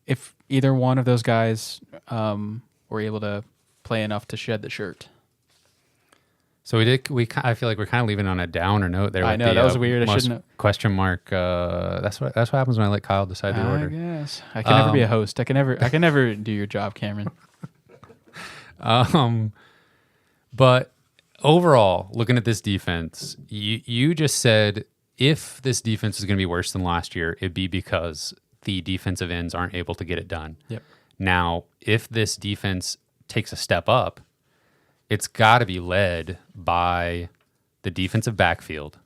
if either one of those guys were able to play enough to shed the shirt. So I feel like we're kind of leaving on a downer note there. I know, that was weird. I shouldn't have. Question mark. That's what happens when I let Kyle decide the order. I guess I can never be a host. I can never do your job, Cameron. But overall, looking at this defense, you just said if this defense is going to be worse than last year, it'd be because the defensive ends aren't able to get it done. Yep. Now, if this defense takes a step up, it's got to be led by the defensive backfield,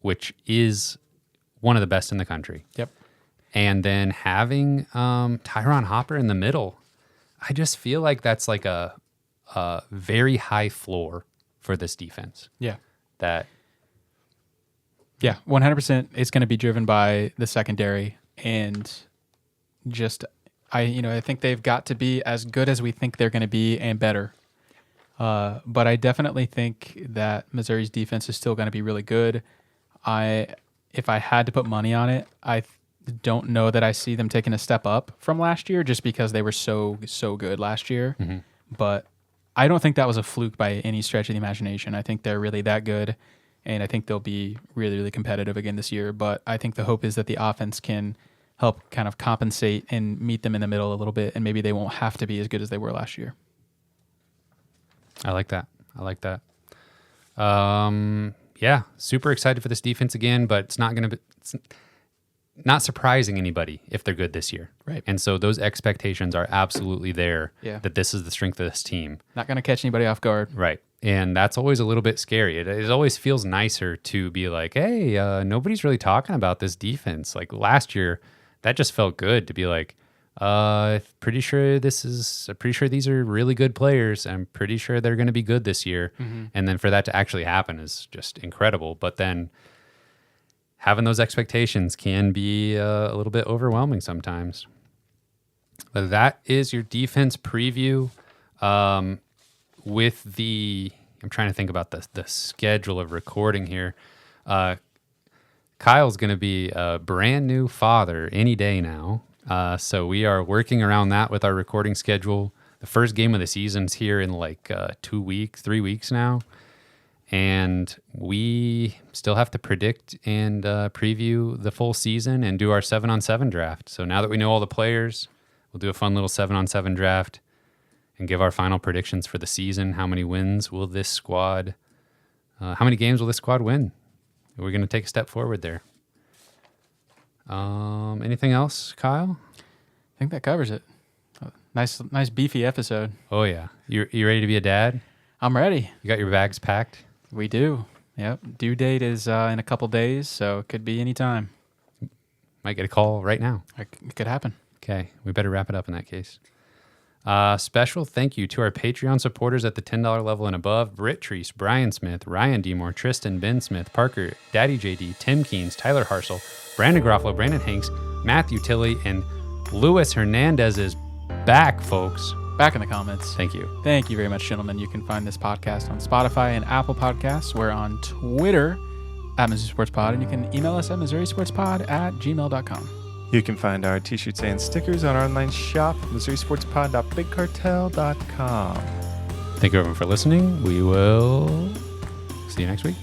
which is one of the best in the country. Yep. And then having Tyron Hopper in the middle, I just feel like that's like a very high floor for this defense. Yeah. Yeah, 100%. It's going to be driven by the secondary, and just I think they've got to be as good as we think they're going to be and better. But I definitely think that Missouri's defense is still going to be really good. If I had to put money on it, I don't know that I see them taking a step up from last year just because they were so good last year. Mm-hmm. But I don't think that was a fluke by any stretch of the imagination. I think they're really that good, and I think they'll be really, really competitive again this year. But I think the hope is that the offense can help kind of compensate and meet them in the middle a little bit, and maybe they won't have to be as good as they were last year. I like that. Yeah, super excited for this defense again, but it's not surprising anybody if they're good this year. Right. And so those expectations are absolutely there Yeah. that this is the strength of this team. Not going to catch anybody off guard. Right. And that's always a little bit scary. It always feels nicer to be like, hey, nobody's really talking about this defense. Like last year, that just felt good to be like, pretty sure these are really good players. I'm pretty sure they're going to be good this year. Mm-hmm. And then for that to actually happen is just incredible. But then having those expectations can be a little bit overwhelming sometimes. But that is your defense preview. With I'm trying to think about the schedule of recording here. Kyle's going to be a brand new father any day now. So we are working around that with our recording schedule. The first game of the season's here in like 3 weeks now. And we still have to predict and preview the full season and do our 7-on-7 draft. So now that we know all the players, we'll do a fun little 7-on-7 draft and give our final predictions for the season. How many wins will this squad, how many games will this squad win? We're going to take a step forward there. Anything else, Kyle? I think that covers it. Nice beefy episode. Oh, yeah. You ready to be a dad? I'm ready. You got your bags packed? We do. Yep. Due date is in a couple days, so it could be any time. Might get a call right now. It could happen. Okay. We better wrap it up in that case. Special thank you to our Patreon supporters at the $10 level and above: Britt Treese, Brian Smith, Ryan Demore, Tristan, Ben Smith, Parker, Daddy JD, Tim Keens, Tyler Harsel, Brandon Groffalo, Brandon Hanks, Matthew Tilley, and Luis Hernandez is back, folks. Back in the comments. Thank you. Thank you very much, gentlemen. You can find this podcast on Spotify and Apple Podcasts. We're on Twitter at Missouri Sports Pod, and you can email us at MissouriSportsPod@gmail.com. You can find our t-shirts and stickers on our online shop, MissouriSportsPod.BigCartel.com. Thank you everyone for listening. We will see you next week.